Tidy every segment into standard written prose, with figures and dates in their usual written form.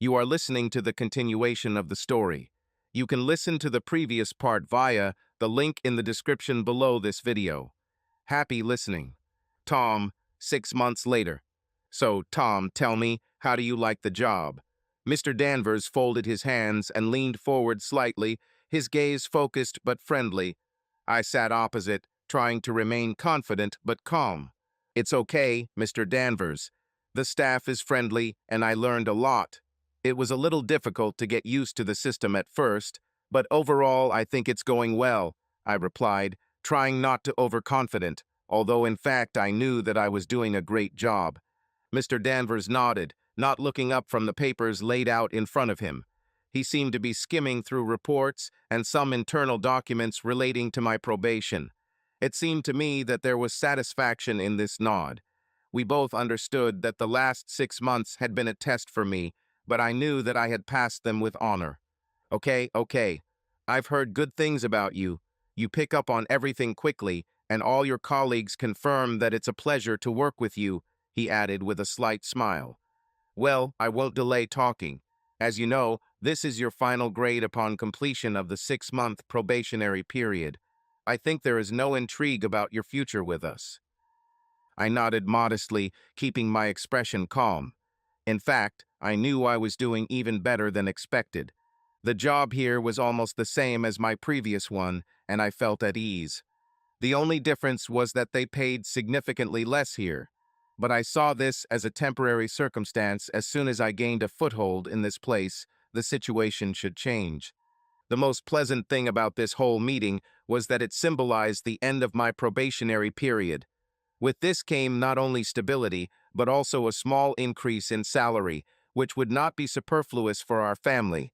You are listening to the continuation of the story. You can listen to the previous part via the link in the description below this video. Happy listening. Tom, 6 months later. So, Tom, tell me, how do you like the job? Mr. Danvers folded his hands and leaned forward slightly, his gaze focused but friendly. I sat opposite, trying to remain confident but calm. It's okay, Mr. Danvers. The staff is friendly, and I learned a lot. It was a little difficult to get used to the system at first, but overall I think it's going well, I replied, trying not to overconfident, although in fact I knew that I was doing a great job. Mr. Danvers nodded, not looking up from the papers laid out in front of him. He seemed to be skimming through reports and some internal documents relating to my probation. It seemed to me that there was satisfaction in this nod. We both understood that the last 6 months had been a test for me, but I knew that I had passed them with honor. Okay. I've heard good things about you. You pick up on everything quickly, and all your colleagues confirm that it's a pleasure to work with you, he added with a slight smile. Well, I won't delay talking. As you know, this is your final grade upon completion of the 6-month probationary period. I think there is no intrigue about your future with us. I nodded modestly, keeping my expression calm. In fact, I knew I was doing even better than expected. The job here was almost the same as my previous one, and I felt at ease. The only difference was that they paid significantly less here. But I saw this as a temporary circumstance. As soon as I gained a foothold in this place, the situation should change. The most pleasant thing about this whole meeting was that it symbolized the end of my probationary period. With this came not only stability, but also a small increase in salary, which would not be superfluous for our family.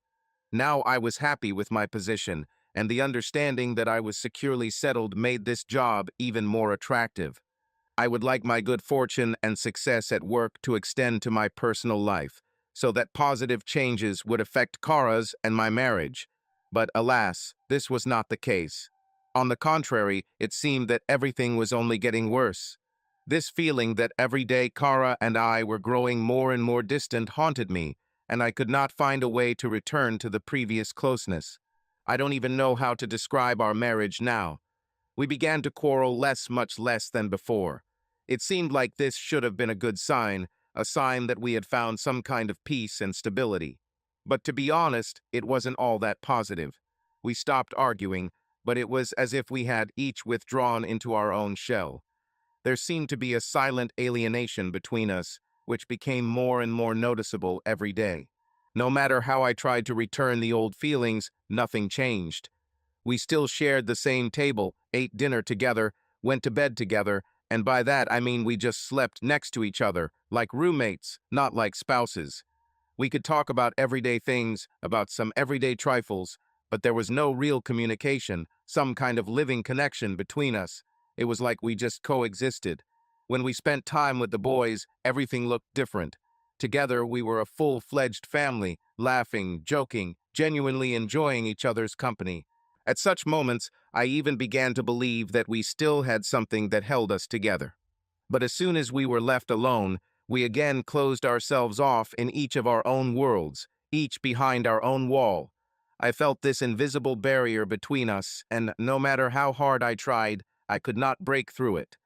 Now I was happy with my position, and the understanding that I was securely settled made this job even more attractive. I would like my good fortune and success at work to extend to my personal life, so that positive changes would affect Kara's and my marriage. But alas, this was not the case. On the contrary, it seemed that everything was only getting worse. This feeling that every day Kara and I were growing more and more distant haunted me, and I could not find a way to return to the previous closeness. I don't even know how to describe our marriage now. We began to quarrel much less than before. It seemed like this should have been a good sign, a sign that we had found some kind of peace and stability. But to be honest, it wasn't all that positive. We stopped arguing, but it was as if we had each withdrawn into our own shell. There seemed to be a silent alienation between us, which became more and more noticeable every day. No matter how I tried to return the old feelings, nothing changed. We still shared the same table, ate dinner together, went to bed together, and by that I mean we just slept next to each other, like roommates, not like spouses. We could talk about everyday things, about some everyday trifles, but there was no real communication, some kind of living connection between us. It was like we just coexisted. When we spent time with the boys, everything looked different. Together we were a full-fledged family, laughing, joking, genuinely enjoying each other's company. At such moments, I even began to believe that we still had something that held us together. But as soon as we were left alone, we again closed ourselves off in each of our own worlds, each behind our own wall. I felt this invisible barrier between us, and no matter how hard I tried, I could not break through it.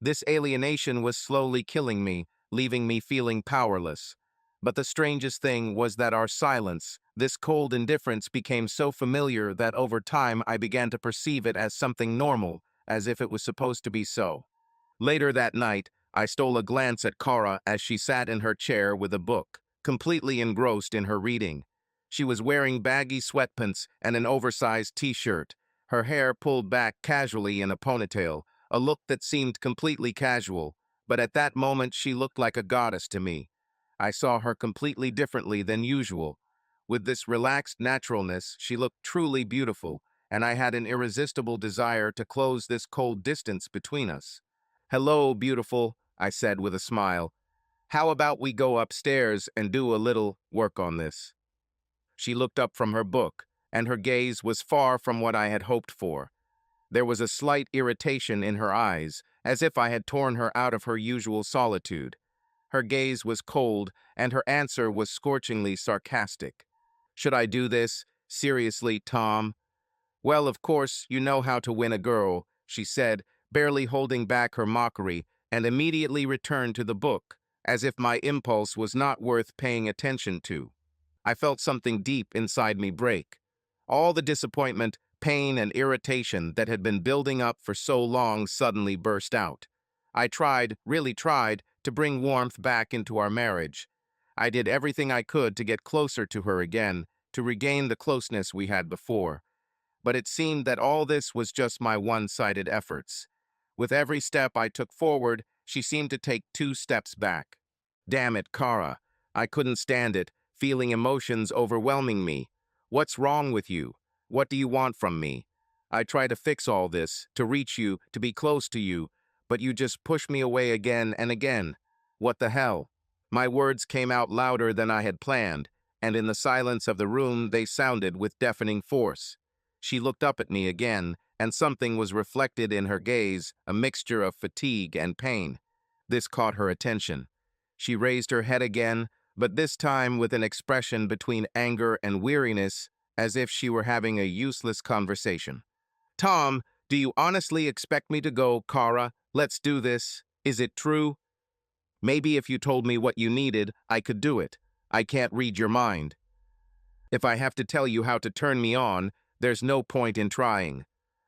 This alienation was slowly killing me, leaving me feeling powerless. But the strangest thing was that our silence, this cold indifference, became so familiar that over time I began to perceive it as something normal, as if it was supposed to be so. Later that night, I stole a glance at Kara as she sat in her chair with a book, completely engrossed in her reading. She was wearing baggy sweatpants and an oversized t-shirt, her hair pulled back casually in a ponytail, a look that seemed completely casual, but at that moment she looked like a goddess to me. I saw her completely differently than usual. With this relaxed naturalness, she looked truly beautiful, and I had an irresistible desire to close this cold distance between us. "Hello, beautiful," I said with a smile. "How about we go upstairs and do a little work on this?" She looked up from her book, and her gaze was far from what I had hoped for. There was a slight irritation in her eyes, as if I had torn her out of her usual solitude. Her gaze was cold, and her answer was scorchingly sarcastic. "Should I do this? Seriously, Tom?" "Well, of course, you know how to win a girl," she said, barely holding back her mockery, and immediately returned to the book, as if my impulse was not worth paying attention to. I felt something deep inside me break. All the disappointment, pain, and irritation that had been building up for so long suddenly burst out. I tried, really tried, to bring warmth back into our marriage. I did everything I could to get closer to her again, to regain the closeness we had before. But it seemed that all this was just my one-sided efforts. With every step I took forward, she seemed to take 2 steps back. Damn it, Kara. I couldn't stand it, feeling emotions overwhelming me. "What's wrong with you? What do you want from me?" I try to fix all this, to reach you, to be close to you, but you just push me away again and again. What the hell? My words came out louder than I had planned, and in the silence of the room they sounded with deafening force. She looked up at me again, and something was reflected in her gaze, a mixture of fatigue and pain. This caught her attention. She raised her head again, but this time with an expression between anger and weariness, as if she were having a useless conversation. "Tom, do you honestly expect me to go, Kara? Let's do this. Is it true? Maybe if you told me what you needed, I could do it. I can't read your mind. If I have to tell you how to turn me on, there's no point in trying.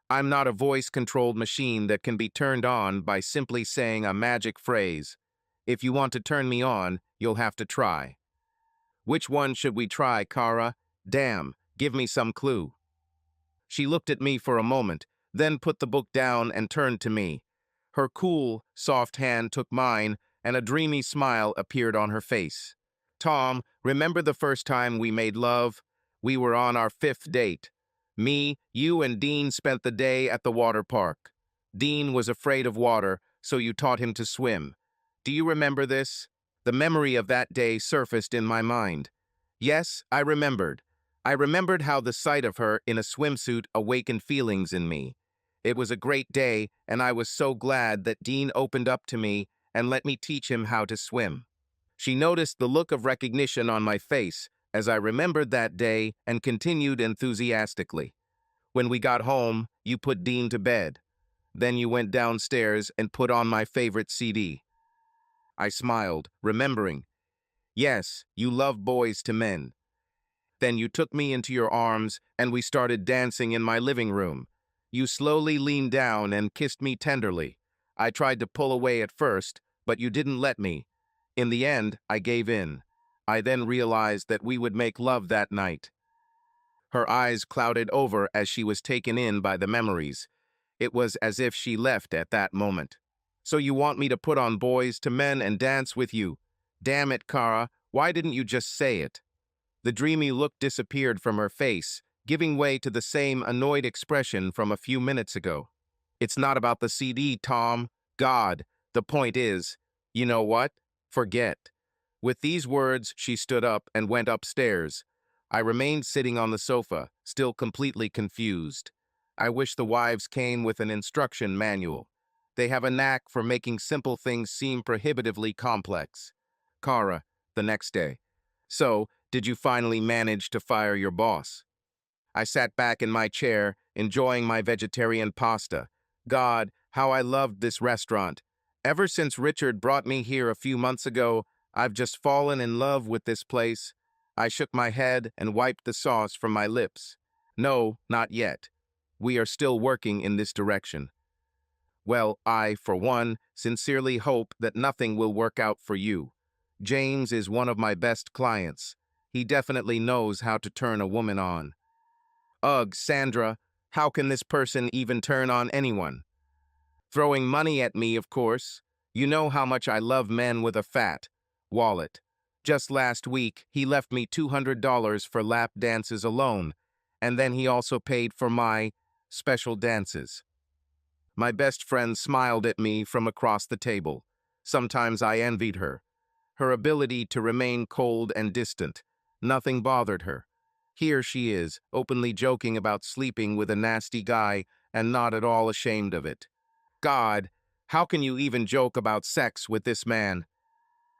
I'm not a voice-controlled machine that can be turned on by simply saying a magic phrase. If you want to turn me on, you'll have to try." "Which one should we try, Kara? Damn, give me some clue." She looked at me for a moment, then put the book down and turned to me. Her cool, soft hand took mine, and a dreamy smile appeared on her face. "Tom, remember the first time we made love? We were on our 5th date. Me, you, and Dean spent the day at the water park. Dean was afraid of water, so you taught him to swim. Do you remember this?" The memory of that day surfaced in my mind. Yes, I remembered. I remembered how the sight of her in a swimsuit awakened feelings in me. It was a great day, and I was so glad that Dean opened up to me and let me teach him how to swim. She noticed the look of recognition on my face as I remembered that day and continued enthusiastically. "When we got home, you put Dean to bed. Then you went downstairs and put on my favorite CD. I smiled, remembering. "Yes, you love Boys to Men. Then you took me into your arms and we started dancing in my living room. You slowly leaned down and kissed me tenderly. I tried to pull away at first, but you didn't let me. In the end, I gave in. I then realized that we would make love that night." Her eyes clouded over as she was taken in by the memories. It was as if she left at that moment. "So you want me to put on Boys to Men and dance with you? Damn it, Kara, why didn't you just say it?" The dreamy look disappeared from her face, giving way to the same annoyed expression from a few minutes ago. "It's not about the CD, Tom. God, the point is, you know what? Forget." With these words, she stood up and went upstairs. I remained sitting on the sofa, still completely confused. I wish the wives came with an instruction manual. They have a knack for making simple things seem prohibitively complex. Kara, the next day. "So, did you finally manage to fire your boss?" I sat back in my chair, enjoying my vegetarian pasta. God, how I loved this restaurant. Ever since Richard brought me here a few months ago, I've just fallen in love with this place. I shook my head and wiped the sauce from my lips. "No, not yet. We are still working in this direction." "Well, I, for one, sincerely hope that nothing will work out for you. James is one of my best clients. He definitely knows how to turn a woman on." "Ugh, Sandra, how can this person even turn on anyone?" "Throwing money at me, of course. You know how much I love men with a fat wallet. Just last week, he left me $200 for lap dances alone, and then he also paid for my special dances." My best friend smiled at me from across the table. Sometimes I envied her. Her ability to remain cold and distant. Nothing bothered her. Here she is, openly joking about sleeping with a nasty guy and not at all ashamed of it. God, how can you even joke about sex with this man?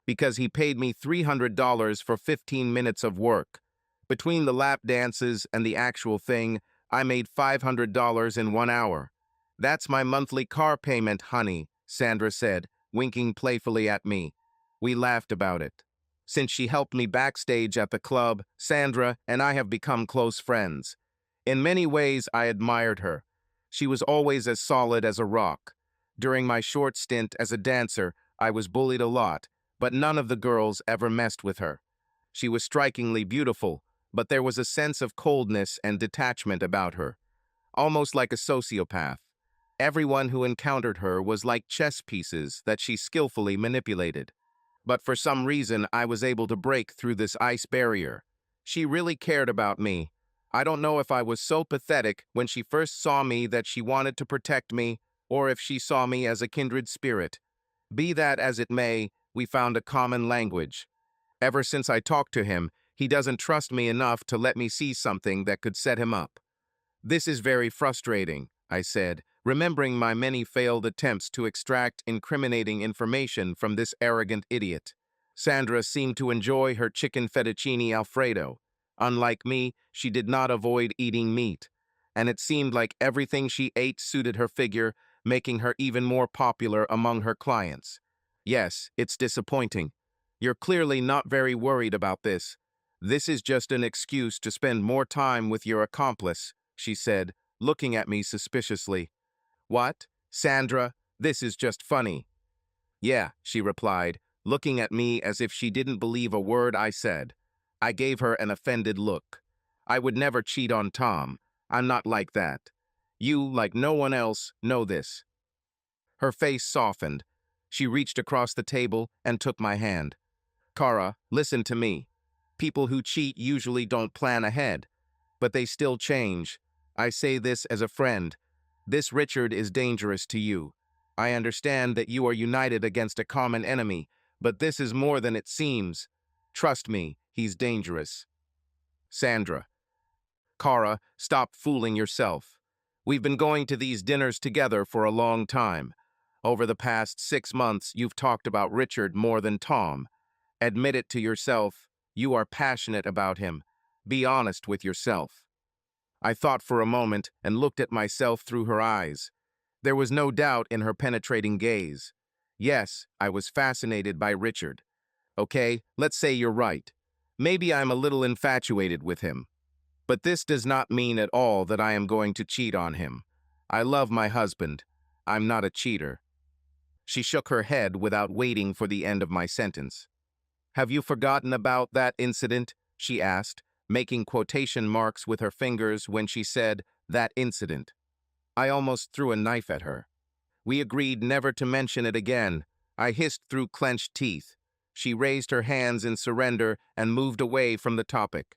because he paid me $300 for 15 minutes of work. Between the lap dances and the actual thing, I made $500 in 1 hour. That's my monthly car payment, honey, Sandra said, winking playfully at me. We laughed about it. Since she helped me backstage at the club, Sandra and I have become close friends. In many ways, I admired her. She was always as solid as a rock. During my short stint as a dancer, I was bullied a lot, but none of the girls ever messed with her. She was strikingly beautiful, but there was a sense of coldness and detachment about her, almost like a sociopath. Everyone who encountered her was like chess pieces that she skillfully manipulated. But for some reason, I was able to break through this ice barrier. She really cared about me. I don't know if I was so pathetic when she first saw me that she wanted to protect me, or if she saw me as a kindred spirit. Be that as it may, we found a common language. Ever since I talked to him, he doesn't trust me enough to let me see something that could set him up. This is very frustrating, I said, remembering my many failed attempts to extract incriminating information from this arrogant idiot. Sandra seemed to enjoy her chicken fettuccine Alfredo. Unlike me, she did not avoid eating meat, and it seemed like everything she ate suited her figure, making her even more popular among her clients. Yes, it's disappointing. You're clearly not very worried about this. This is just an excuse to spend more time with your accomplice, she said, looking at me suspiciously. What? Sandra, this is just funny. Yeah, she replied, looking at me as if she didn't believe a word I said. I gave her an offended look. I would never cheat on Tom. I'm not like that. You, like no one else, know this. Her face softened. She reached across the table and took my hand. Kara, listen to me. People who cheat usually don't plan ahead, but they still change. I say this as a friend. This Richard is dangerous to you. I understand that you are united against a common enemy, but this is more than it seems. Trust me, he's dangerous. Sandra. Kara, stop fooling yourself. We've been going to these dinners together for a long time. Over the past 6 months, you've talked about Richard more than Tom. Admit it to yourself. You are passionate about him. Be honest with yourself. I thought for a moment and looked at myself through her eyes. There was no doubt in her penetrating gaze. Yes, I was fascinated by Richard. Okay, let's say you're right. Maybe I'm a little infatuated with him. But this does not mean at all that I am going to cheat on him. I love my husband. I'm not a cheater. She shook her head without waiting for the end of my sentence. Have you forgotten about that incident? She asked, making quotation marks with her fingers when she said, that incident. I almost threw a knife at her. We agreed never to mention it again. I hissed through clenched teeth. She raised her hands in surrender and moved away from the topic.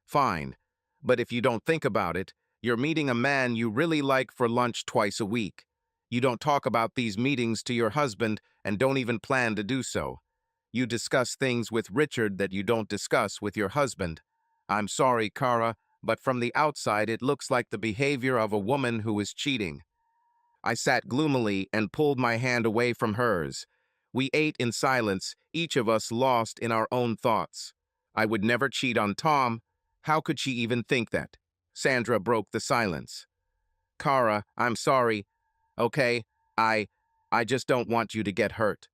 Fine, but if you don't think about it, you're meeting a man you really like for lunch twice a week. You don't talk about these meetings to your husband and don't even plan to do so. You discuss things with Richard that you don't discuss with your husband. I'm sorry, Kara, but from the outside it looks like the behavior of a woman who is cheating. I sat gloomily and pulled my hand away from hers. We ate in silence, each of us lost in our own thoughts. I would never cheat on Tom. How could she even think that? Sandra broke the silence. Kara, I'm sorry. Okay, I just don't want you to get hurt.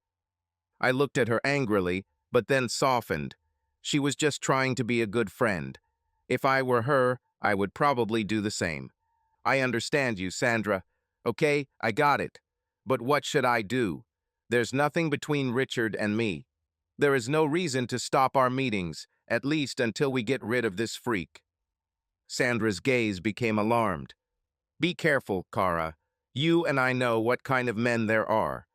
I looked at her angrily, but then softened. She was just trying to be a good friend. If I were her, I would probably do the same. I understand you, Sandra. Okay, I got it. But what should I do? There's nothing between Richard and me. There is no reason to stop our meetings, at least until we get rid of this freak. Sandra's gaze became alarmed. Be careful, Kara. You and I know what kind of men there are.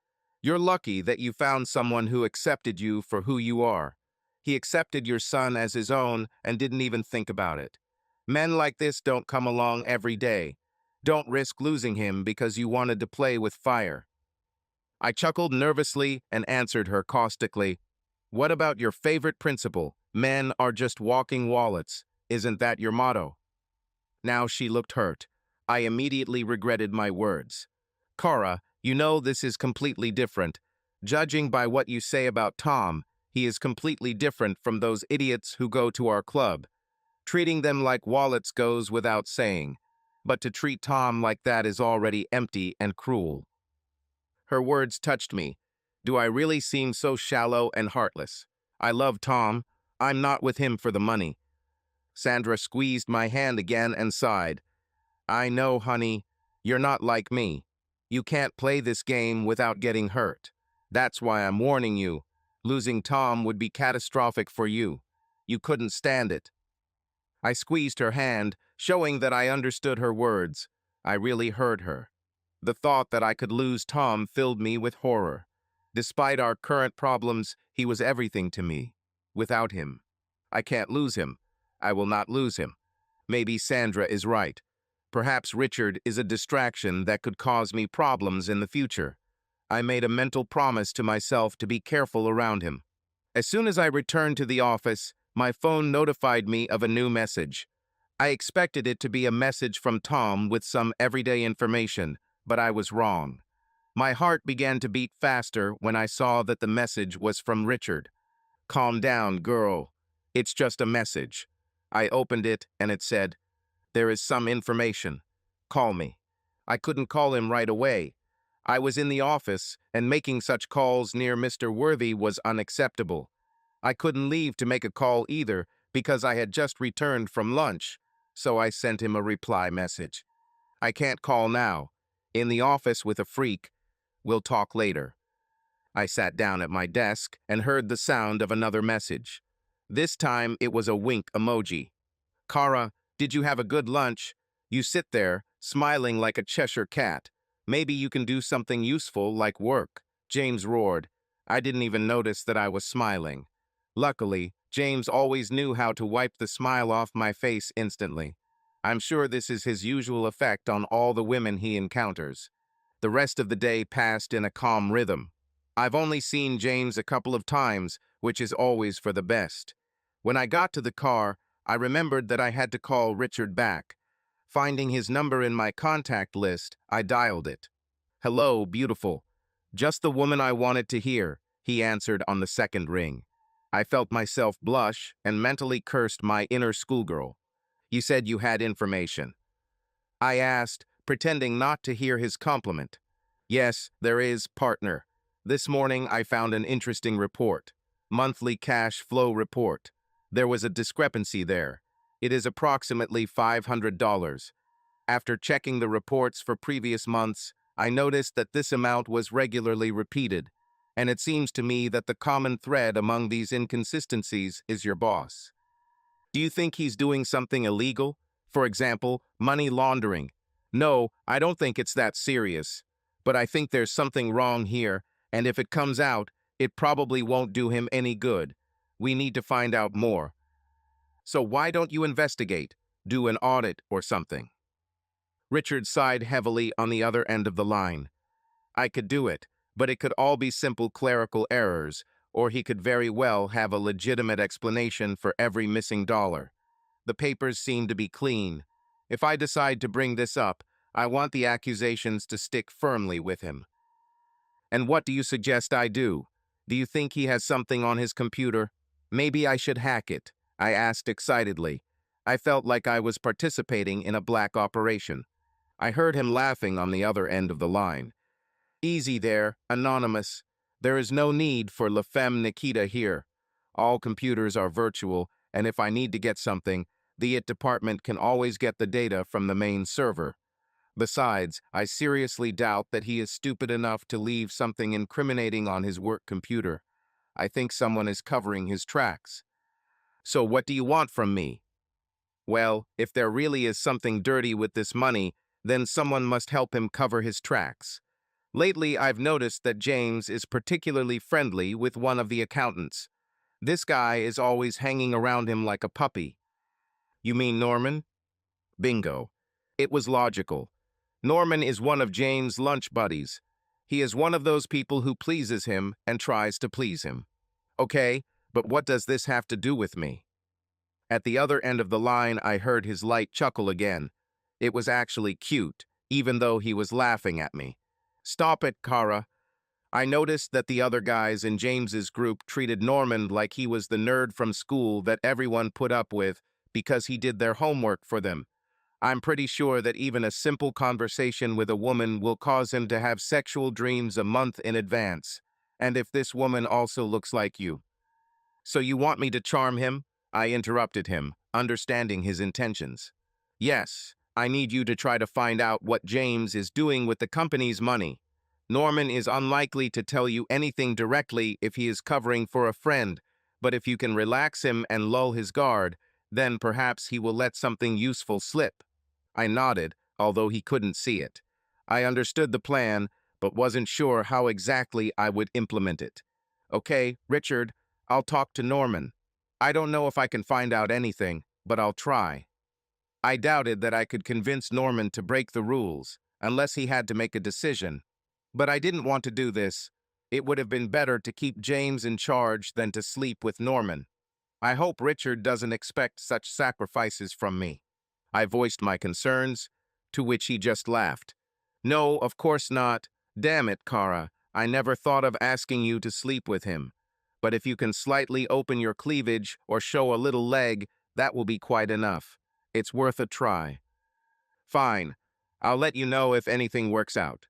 You're lucky that you found someone who accepted you for who you are. He accepted your son as his own and didn't even think about it. Men like this don't come along every day. Don't risk losing him because you wanted to play with fire. I chuckled nervously and answered her caustically. What about your favorite principle? Men are just walking wallets. Isn't that your motto? Now she looked hurt. I immediately regretted my words. Kara, you know this is completely different. Judging by what you say about Tom, He is completely different from those idiots who go to our club. Treating them like wallets goes without saying, but to treat Tom like that is already empty and cruel. Her words touched me. Do I really seem so shallow and heartless? I love Tom. I'm not with him for the money. Sandra squeezed my hand again and sighed. I know, honey. You're not like me. You can't play this game without getting hurt. That's why I'm warning you. Losing Tom would be catastrophic for you. You couldn't stand it. I squeezed her hand, showing that I understood her words. I really heard her. The thought that I could lose Tom filled me with horror. Despite our current problems, he was everything to me. Without him, I can't lose him. I will not lose him. Maybe Sandra is right. Perhaps Richard is a distraction that could cause me problems in the future. I made a mental promise to myself to be careful around him. As soon as I returned to the office, my phone notified me of a new message. I expected it to be a message from Tom with some everyday information, but I was wrong. My heart began to beat faster when I saw that the message was from Richard. Calm down, girl. It's just a message. I opened it and it said, there is some information. Call me. I couldn't call him right away. I was in the office, and making such calls near Mr. Worthy was unacceptable. I couldn't leave to make a call either because I had just returned from lunch, so I sent him a reply message. I can't call now. In the office with a freak. We'll talk later. I sat down at my desk and heard the sound of another message. This time it was a wink emoji. Kara, did you have a good lunch? You sit there, smiling like a Cheshire cat. Maybe you can do something useful like work. James roared. I didn't even notice that I was smiling. Luckily, James always knew how to wipe the smile off my face instantly. I'm sure this is his usual effect on all the women he encounters. The rest of the day passed in a calm rhythm. I've only seen James a couple of times, which is always for the best. When I got to the car, I remembered that I had to call Richard back. Finding his number in my contact list, I dialed it. Hello, beautiful. Just the woman I wanted to hear, he answered on the second ring. I felt myself blush and mentally cursed my inner schoolgirl. You said you had information. I asked, pretending not to hear his compliment. Yes, there is, partner. This morning I found an interesting report. Monthly cash flow report. There was a discrepancy there. It is approximately $500. After checking the reports for previous months, I noticed that this amount was regularly repeated, and it seems to me that the common thread among these inconsistencies is your boss. Do you think he's doing something illegal? For example, money laundering? No, I don't think it's that serious. But I think there's something wrong here, and if it comes out, it probably won't do him any good. We need to find out more. So why don't you investigate? Do an audit or something? Richard sighed heavily on the other end of the line. I could do it, but it could all be simple clerical errors, or he could very well have a legitimate explanation for every missing dollar. The papers seem to be clean. If I decide to bring this up, I want the accusations to stick firmly with him. And what do you suggest I do? Do you think he has something on his computer? Maybe I should hack it, I asked excitedly. I felt like I was participating in a black operation. I heard him laughing on the other end of the line. Easy there, anonymous. There is no need for La Femme Nikita here. All computers are virtual, and if I need to get something, the IT department can always get the data from the main server. Besides, I seriously doubt that he is stupid enough to leave something incriminating on his work computer. I think someone is covering his tracks. So what do you want from me? Well, if there really is something dirty with this money, then someone must help him cover his tracks. Lately, I've noticed that James is particularly friendly with one of the accountants. This guy is always hanging around him like a puppy. You mean Norman? Bingo. It was logical. Norman is one of James' lunch buddies. He is one of those people who pleases him and tries to please him. Okay, but what does this have to do with me? At the other end of the line, I heard his light chuckle again. It was actually cute, even though he was laughing at me. Stop it, Kara. I noticed that the other guys in James's group treated Norman like he was the nerd from school that everyone put up with because he did their homework for them. I'm pretty sure that even a simple conversation with a woman will cause him to have sexual dreams a month in advance. And if this woman also looks like you. So you want me to charm him? I interrupted him, understanding his intentions. Yes, I need you to try to find out what James is doing with the company's money. Norman is unlikely to tell you anything directly if he is covering for a friend, but if you can relax him and lull his guard, then perhaps he will let something useful slip. I nodded, although he couldn't see it. I understood the plan, but wasn't sure how exactly I would implement it. Okay, Richard, I'll talk to Norman. I don't know if I can find out anything, but I'll try. I doubted that I could convince Norman to break the rules, unless he had to make a decision. But I didn't want to do this. It would have been better to keep James in charge than to sleep with Norman. I hope Richard doesn't expect such sacrifices from me. I voiced my concerns, to which he just laughed. No, of course not. Damn it, Kara. I never thought of asking you to sleep with him. But if you can slightly open your cleavage or show a little leg, that will be quite enough. It's worth a try. Fine. I'll let you know if anything works out.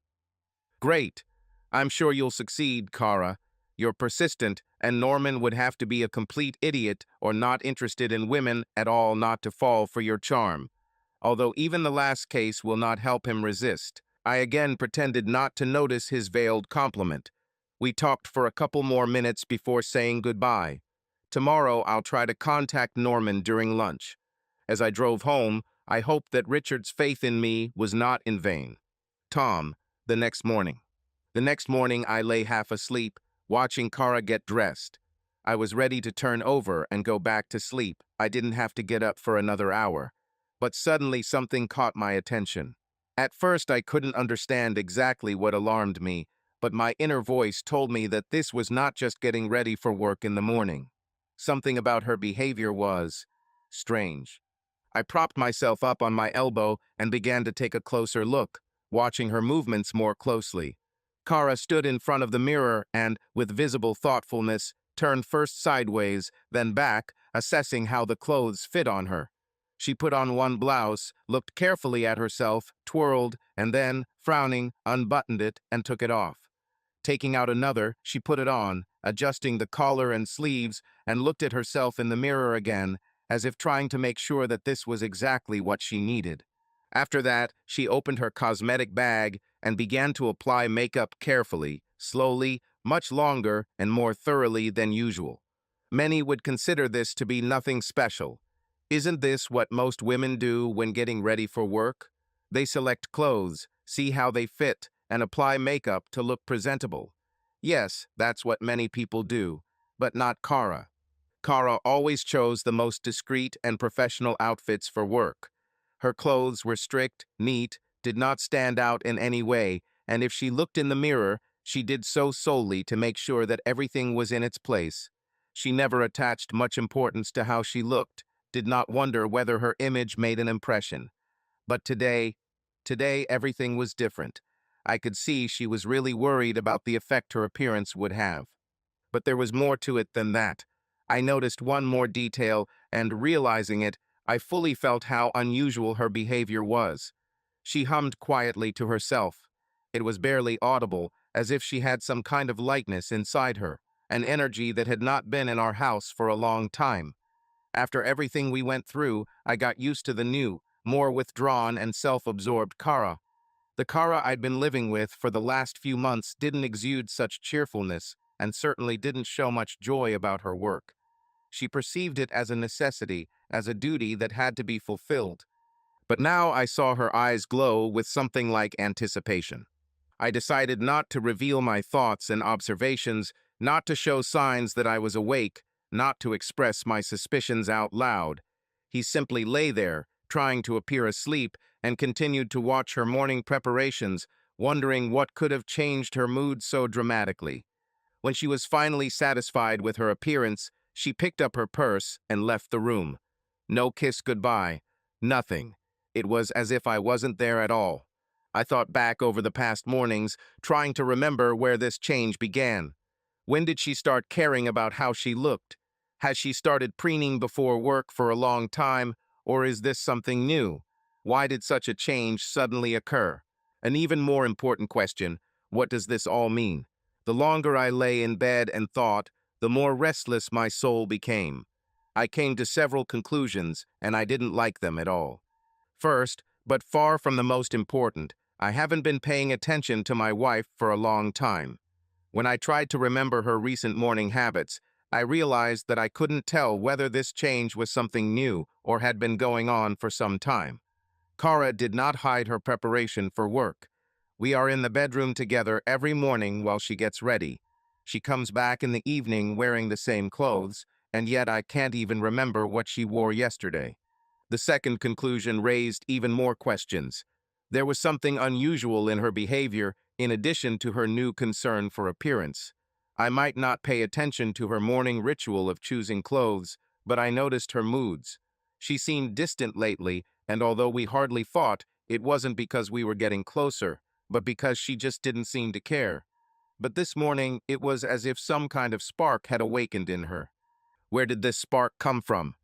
Great. I'm sure you'll succeed, Kara. You're persistent, and Norman would have to be a complete idiot or not interested in women at all not to fall for your charm. Although even the last case will not help him resist. I again pretended not to notice his veiled compliment. We talked for a couple more minutes before saying goodbye. Tomorrow I'll try to contact Norman during lunch. As I drove home, I hoped that Richard's faith in me was not in vain. Tom, the next morning. The next morning I lay half asleep, watching Kara get dressed. I was ready to turn over and go back to sleep. I didn't have to get up for another hour. But suddenly something caught my attention. At first I couldn't understand exactly what alarmed me, but my inner voice told me that this was not just getting ready for work in the morning. Something about her behavior was strange. I propped myself up on my elbow and began to take a closer look, watching her movements more closely. Kara stood in front of the mirror and, with visible thoughtfulness, turned first sideways, then back, assessing how the clothes fit on her. She put on one blouse, looked carefully at herself, twirled, and then, frowning, unbuttoned it and took it off. Taking out another, she put it on, adjusting the collar and sleeves, and looked at herself in the mirror again, as if trying to make sure that this was exactly what she needed. After that, she opened her cosmetic bag and began to apply makeup carefully, slowly, much longer, and more thoroughly than usual. Many would consider this to be nothing special. Isn't this what most women do when getting ready for work? They select clothes, see how they fit, and apply makeup to look presentable. Yes, that's what many people do, but not Kara. Kara always chose the most discreet and professional outfits for work. Her clothes were strict, neat, did not stand out in any way, and if she looked in the mirror, she did so solely to make sure that everything was in its place. She never attached much importance to how she looked, did not wonder whether her image made an impression. But today everything was different. I could see she was really worried about the effect her appearance would have. But there was more to it than that. I noticed one more detail, and realizing it, I fully felt how unusual her behavior was. She hummed quietly to herself. It was barely audible, as if she had some kind of lightness inside her, an energy that had not been in our house for a long time. After everything we went through, I got used to the new, more withdrawn and self-absorbed Kara. The Kara I'd been living with for the last few months didn't exude such cheerfulness, and certainly didn't show much joy about her work. She perceived it as a necessity, as a duty that had to be fulfilled. But now I saw her eyes glow with something like anticipation. I decided not to reveal my thoughts and observations, not to show signs that I was awake, not to express my suspicions out loud. He simply lay there, trying to appear asleep, and continued to watch her morning preparations, wondering what could have changed her mood so dramatically. When she was finally satisfied with her appearance, she picked up her purse and left the room. No kiss goodbye. Nothing. It was as if I wasn't there at all. I thought back over the past mornings, trying to remember where this change began. When did she start caring about how she looked? Has she started preening before work for a long time, or is this something new? Why did such a change suddenly occur? An even more important question, what does this all mean? The longer I lay in bed and thought, the more restless my soul became. I came to several conclusions, and I didn't like them at all. First, but far from the most important, I haven't been paying attention to my wife for a long time. When I tried to remember her recent morning habits, I realized that I couldn't tell whether this change was something new or had been going on for some time. Kara did not hide her preparation for work. We are in the bedroom together every morning while she gets ready. She comes back in the evening wearing the same clothes, and yet I can't even remember what she wore yesterday. The second conclusion raised even more questions. There was something unusual in her behavior in addition to her new concern for appearance. I might not pay attention to her morning ritual of choosing clothes, but I noticed her moods. She seemed distant lately, and although we hardly fought, it wasn't because we were getting closer, but because she just didn't seem to care. But this morning, it was as if some kind of spark had awakened in her. Where did this spark come from?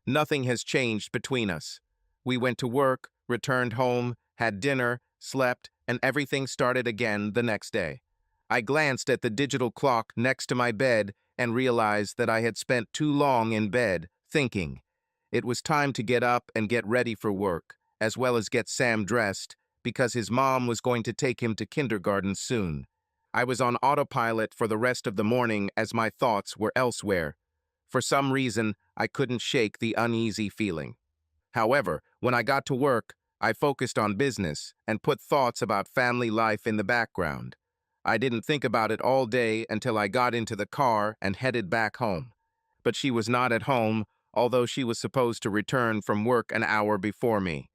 Nothing has changed between us. We went to work, returned home, had dinner, slept, and everything started again the next day. I glanced at the digital clock next to my bed and realized that I had spent too long in bed, thinking. It was time to get up and get ready for work, as well as get Sam dressed, because his mom was going to take him to kindergarten soon. I was on autopilot for the rest of the morning as my thoughts were elsewhere. For some reason, I couldn't shake the uneasy feeling. However, when I got to work, I focused on business and put thoughts about family life in the background. I didn't think about it all day until I got into the car and headed back home. But she was not at home, although she was supposed to return from work an hour before me.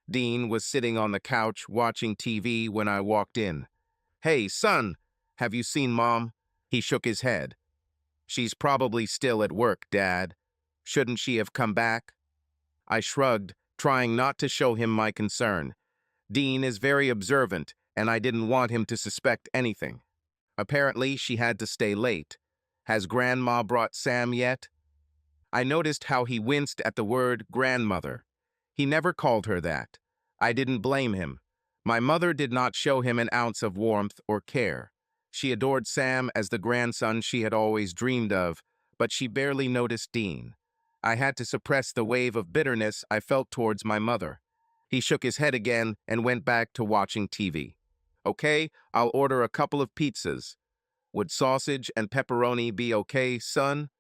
Dean was sitting on the couch watching TV when I walked in. "Hey, son, have you seen Mom?" He shook his head. "She's probably still at work, Dad. Shouldn't she have come back?" I shrugged, trying not to show him my concern. Dean is very observant, and I didn't want him to suspect anything. Apparently, she had to stay late. Has Grandma brought Sam yet? I noticed how he winced at the word grandmother. He never called her that. I didn't blame him. My mother did not show him an ounce of warmth or care. She adored Sam as the grandson she had always dreamed of, but she barely noticed Dean. I had to suppress the wave of bitterness I felt towards my mother. He shook his head again and went back to watching TV. "Okay, I'll order a couple of pizzas. Would sausage and pepperoni be okay, son?"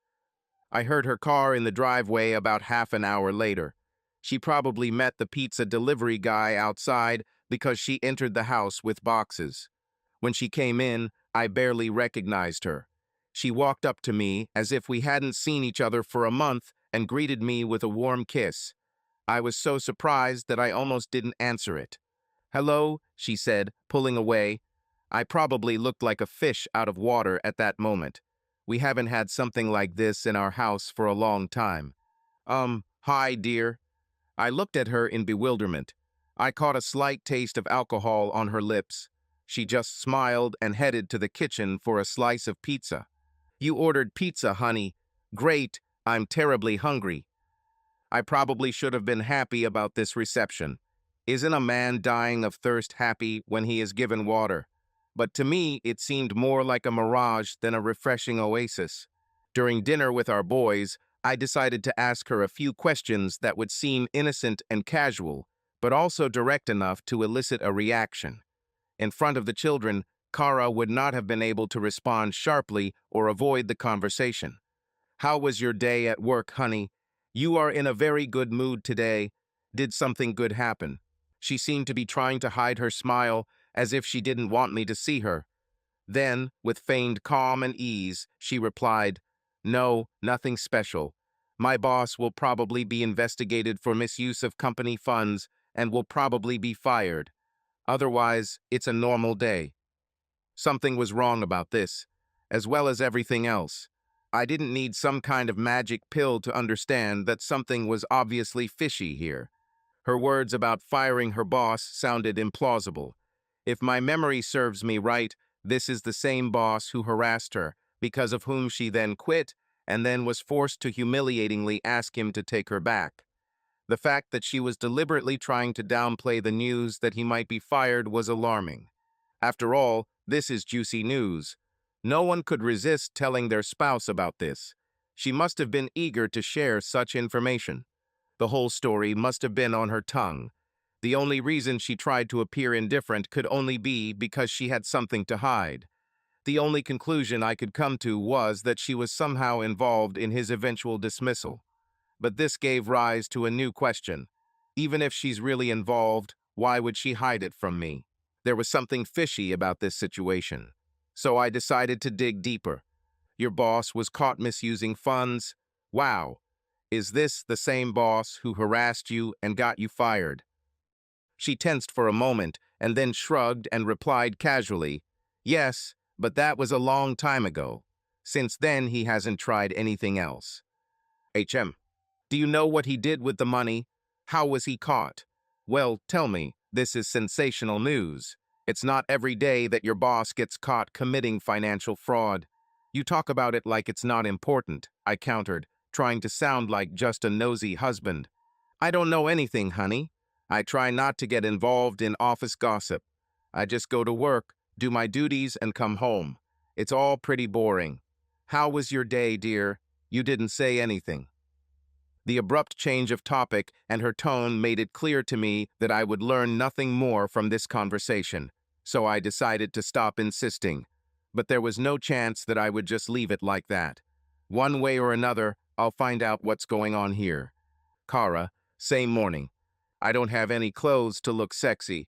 I heard her car in the driveway about half an hour later. She probably met the pizza delivery guy outside because she entered the house with boxes. When she came in, I barely recognized her. She walked up to me as if we hadn't seen each other for a month and greeted me with a warm kiss. I was so surprised that I almost didn't answer it. "Hello," she said, pulling away. I probably looked like a fish out of water at that moment. We haven't had something like this in our house for a long time. Hi, dear." I looked at her in bewilderment. I caught a slight taste of alcohol on her lips. She just smiled and headed to the kitchen for a slice of pizza. "You ordered pizza, honey. Great, I'm terribly hungry." I probably should have been happy about this reception. Isn't a man dying of thirst happy when he is given water? But to me, it seemed more like a mirage than a refreshing oasis. During dinner with our boys, I decided to ask her a few questions that would seem innocent and casual, but also direct enough to elicit a reaction. In front of the children, Kara would not have been able to respond sharply or avoid the conversation. "How was your day at work, honey? You are in a very good mood today. Did something good happen?" She seemed to be trying to hide her smile, as if she didn't want me to see her. Then, with feigned calm and ease, she replied, "No, nothing special. My boss will probably be investigated for misuse of company funds and will probably be fired. Otherwise, it's a normal day." Something was wrong about this, as well as everything else. I didn't need some kind of magic pill to understand that something was obviously fishy here. Her words about firing her boss sounded implausible. If my memory serves me right, this is the same boss who harassed her, because of whom she then quit and then was forced to humiliatingly ask him to take her back. The fact that she was deliberately trying to downplay the news that he might be fired was alarming. After all, this is juicy news. No one could resist telling their spouse about this. She must have been eager to share such information. The whole story must have been on her tongue. The only reason she tried to appear indifferent could only be because she had something to hide. The only conclusion I could come to was that she was somehow involved in his eventual dismissal. But this gave rise to a new question. Even if she's really involved, why would she hide it from me? There was something fishy about this situation. So I decided to dig deeper. Your boss was caught misusing funds. Wow. Is this the same boss who harassed you and got you fired? She tensed for a moment and then shrugged and replied casually, "Yes, but that was a long time ago. Since then, he hasn't tried anything else." HM. Do you know what he did with the money? How was he caught? Well, tell me, this is sensational news. It's not every day that your boss gets caught committing financial fraud. You talk about it like it's not important, I countered, trying to sound like just a nosy husband. I don't know anything, honey. I try not to get involved in office gossip. I just go to work, do my duties, and come home. It's all pretty boring. How was your day, dear? You didn't say anything. The abrupt change of topic and her tone made it clear to me that I would learn nothing more from this conversation, so I decided to stop insisting. But there was no chance that I would just leave it like that. One way or another, I'll find out what's going on here. Kara, same morning. I don't have any clothes to look sexy.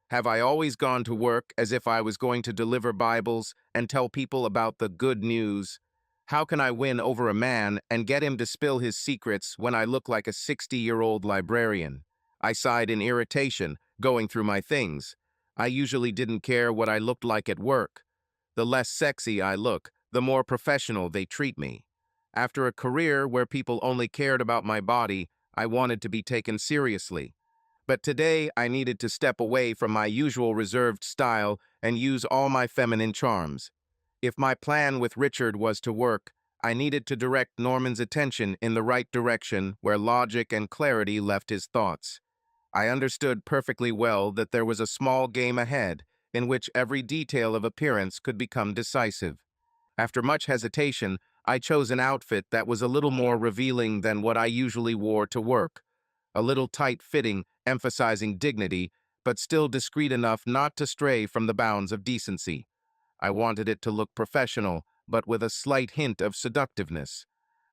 Have I always gone to work as if I was going to deliver Bibles and tell people about the good news? How can I win over a man and get him to spill his secrets when I look like a 60-year-old librarian? I sighed in irritation, going through my things. I usually didn't care what I looked like at work. The less sexy I look, the more professional they treat me. After a career where people only cared about my body, I wanted to be taken seriously. But today, I needed to step away from my usual reserved style and use all my feminine charms. If my plan with Richard was to work, I needed to direct Norman's attention in the right direction where logic and clarity left his thoughts. I understood perfectly well that there was a small game ahead in which every detail of appearance could become decisive. After much hesitation, I chose an outfit that was a little more revealing than what I usually wore to work. A little tight-fitting, emphasizing dignity, but still discreet enough not to stray from the bounds of decency. I wanted it to look professional, but with a slight hint of seductiveness.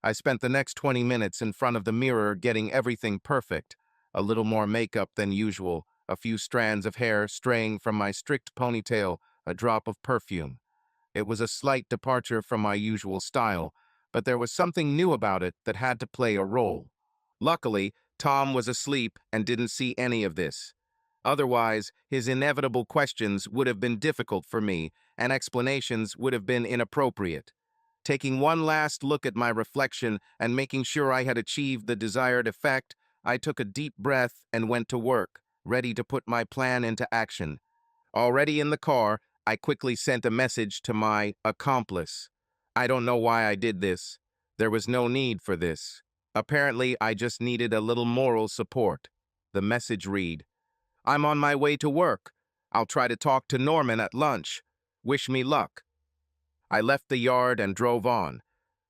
I spent the next 20 minutes in front of the mirror getting everything perfect. A little more makeup than usual, a few strands of hair straying from my strict ponytail, a drop of perfume. It was a slight departure from my usual style, but there was something new about it that had to play a role. Luckily, Tom was asleep and didn't see any of this. Otherwise, his inevitable questions would have been difficult for me, and explanations would have been inappropriate. Taking one last look at my reflection and making sure I had achieved the desired effect, I took a deep breath and went to work, ready to put my plan into action. Already in the car, I quickly sent a message to my accomplice. I don't know why I did this. There was no need for this. Apparently, I just needed a little moral support. The message read, "I'm on my way to work. I'll try to talk to Norman at lunch. Wish me luck." I left the yard and drove on.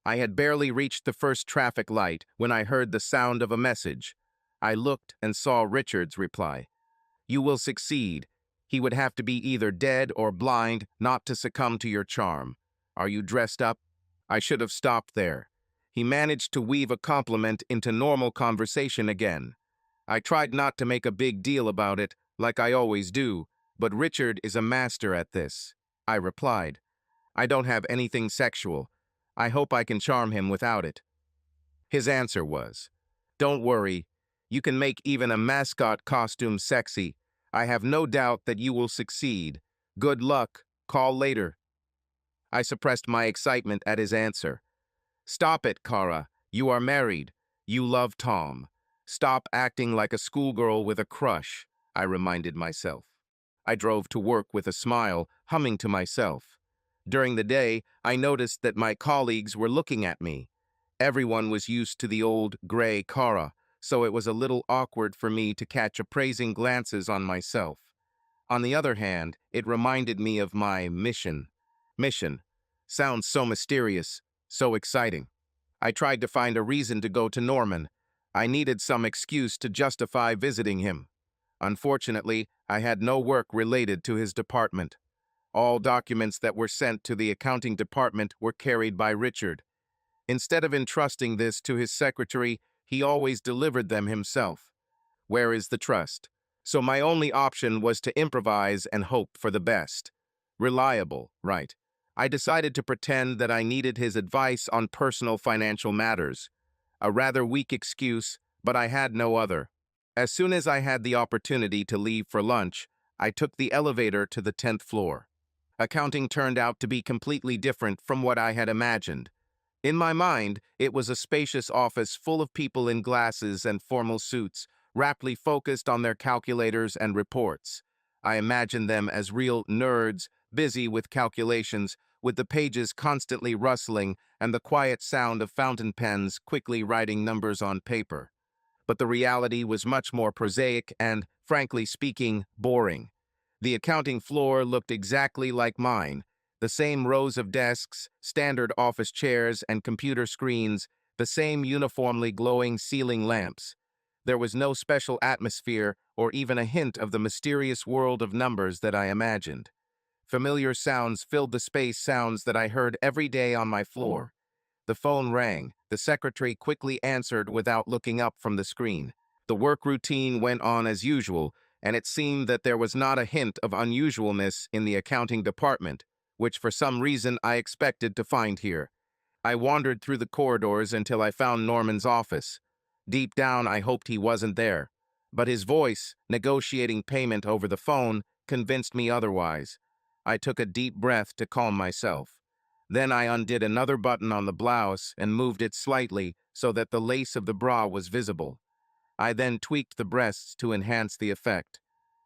I had barely reached the first traffic light when I heard the sound of a message. I looked and saw Richard's reply. "You will succeed. He would have to be either dead or blind not to succumb to your charm. Are you dressed up?" I should have stopped there. He managed to weave a compliment into normal conversation again. I tried not to make a big deal about it, like I always do, but Richard is a master at this. I replied, "I don't have anything sexual. I hope I can charm him without it." His answer was, "Don't worry. You can make even a mascot costume sexy. I have no doubt that you will succeed. Good luck. Call later." I suppressed my excitement at his answer. "Stop it, Kara. You are married. You love Tom. Stop acting like a schoolgirl with a crush," I reminded myself. I drove to work with a smile, humming to myself. During the day, I noticed that my colleagues were looking at me. Everyone was used to the old, gray Kara, so it was a little awkward for me to catch appraising glances on myself. On the other hand, it reminded me of my mission. Mission. Sounds so mysterious, so exciting. I tried to find a reason to go to Norman. I needed some excuse to justify visiting him. Unfortunately, I had no work related to his department. All documents that were sent to the accounting department were carried by Richard. Instead of entrusting this to his secretary, he always delivered them himself. Where is the trust? So my only option was to improvise and hope for the best. Reliable, right? I decided to pretend that I needed his advice on personal financial matters. A rather weak excuse, but I had no other. As soon as I had the opportunity to leave for lunch, I took the elevator to the 10th floor. Accounting turned out to be completely different from what I had imagined. In my mind, it was a spacious office full of people in glasses and formal suits, raptly focused on their calculators and reports. I imagined them as real nerds, busy with calculations, with the pages constantly rustling and the quiet sound of fountain pens quickly writing numbers on paper. But the reality was much more prosaic and, frankly speaking, boring. The accounting floor looked exactly like mine. The same rows of desks, standard office chairs, and computer screens, the same uniformly glowing ceiling lamps. There was no special atmosphere or even a hint of the mysterious world of numbers that I imagined. Familiar sounds filled the space, sounds that I heard every day on my floor. The phone rang. The secretary quickly answered without looking up from the screen. The work routine went on as usual, and it seemed that there was not a hint of unusualness in the accounting department, which for some reason I expected to find here. I wandered through the corridors until I found Norman's office. Deep down, I hoped he wasn't there. But his voice, negotiating payment over the phone, convinced me otherwise. I took a deep breath to calm myself. Then I undid another button on the blouse and moved it slightly so that the lace of the bra was visible. I then tweaked the breasts to enhance the effect.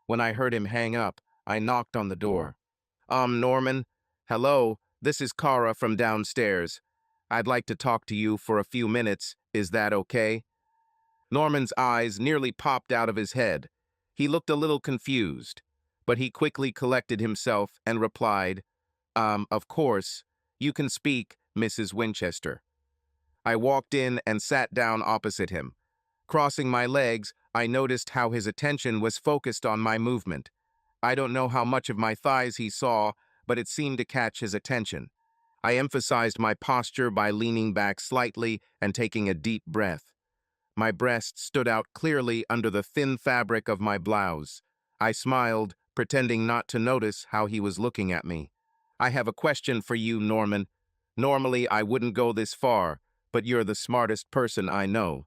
When I heard him hang up, I knocked on the door. Norman? Hello, this is Kara from downstairs. I'd like to talk to you for a few minutes. Is that okay? Norman's eyes nearly popped out of his head. He looked a little confused, but he quickly collected himself and replied, of course. You can speak, Mrs. Winchester. I walked in and sat down opposite him. Crossing my legs, I noticed how his attention was focused on my movement. I don't know how much of my thighs he saw, but it seemed to catch his attention. I emphasized my posture by leaning back slightly and taking a deep breath. My breast stood out clearly under the thin fabric of my blouse. I smiled, pretending not to notice how he was looking at me. I have a question for you, Norman. Normally, I wouldn't go this far, but you're the smartest person I know.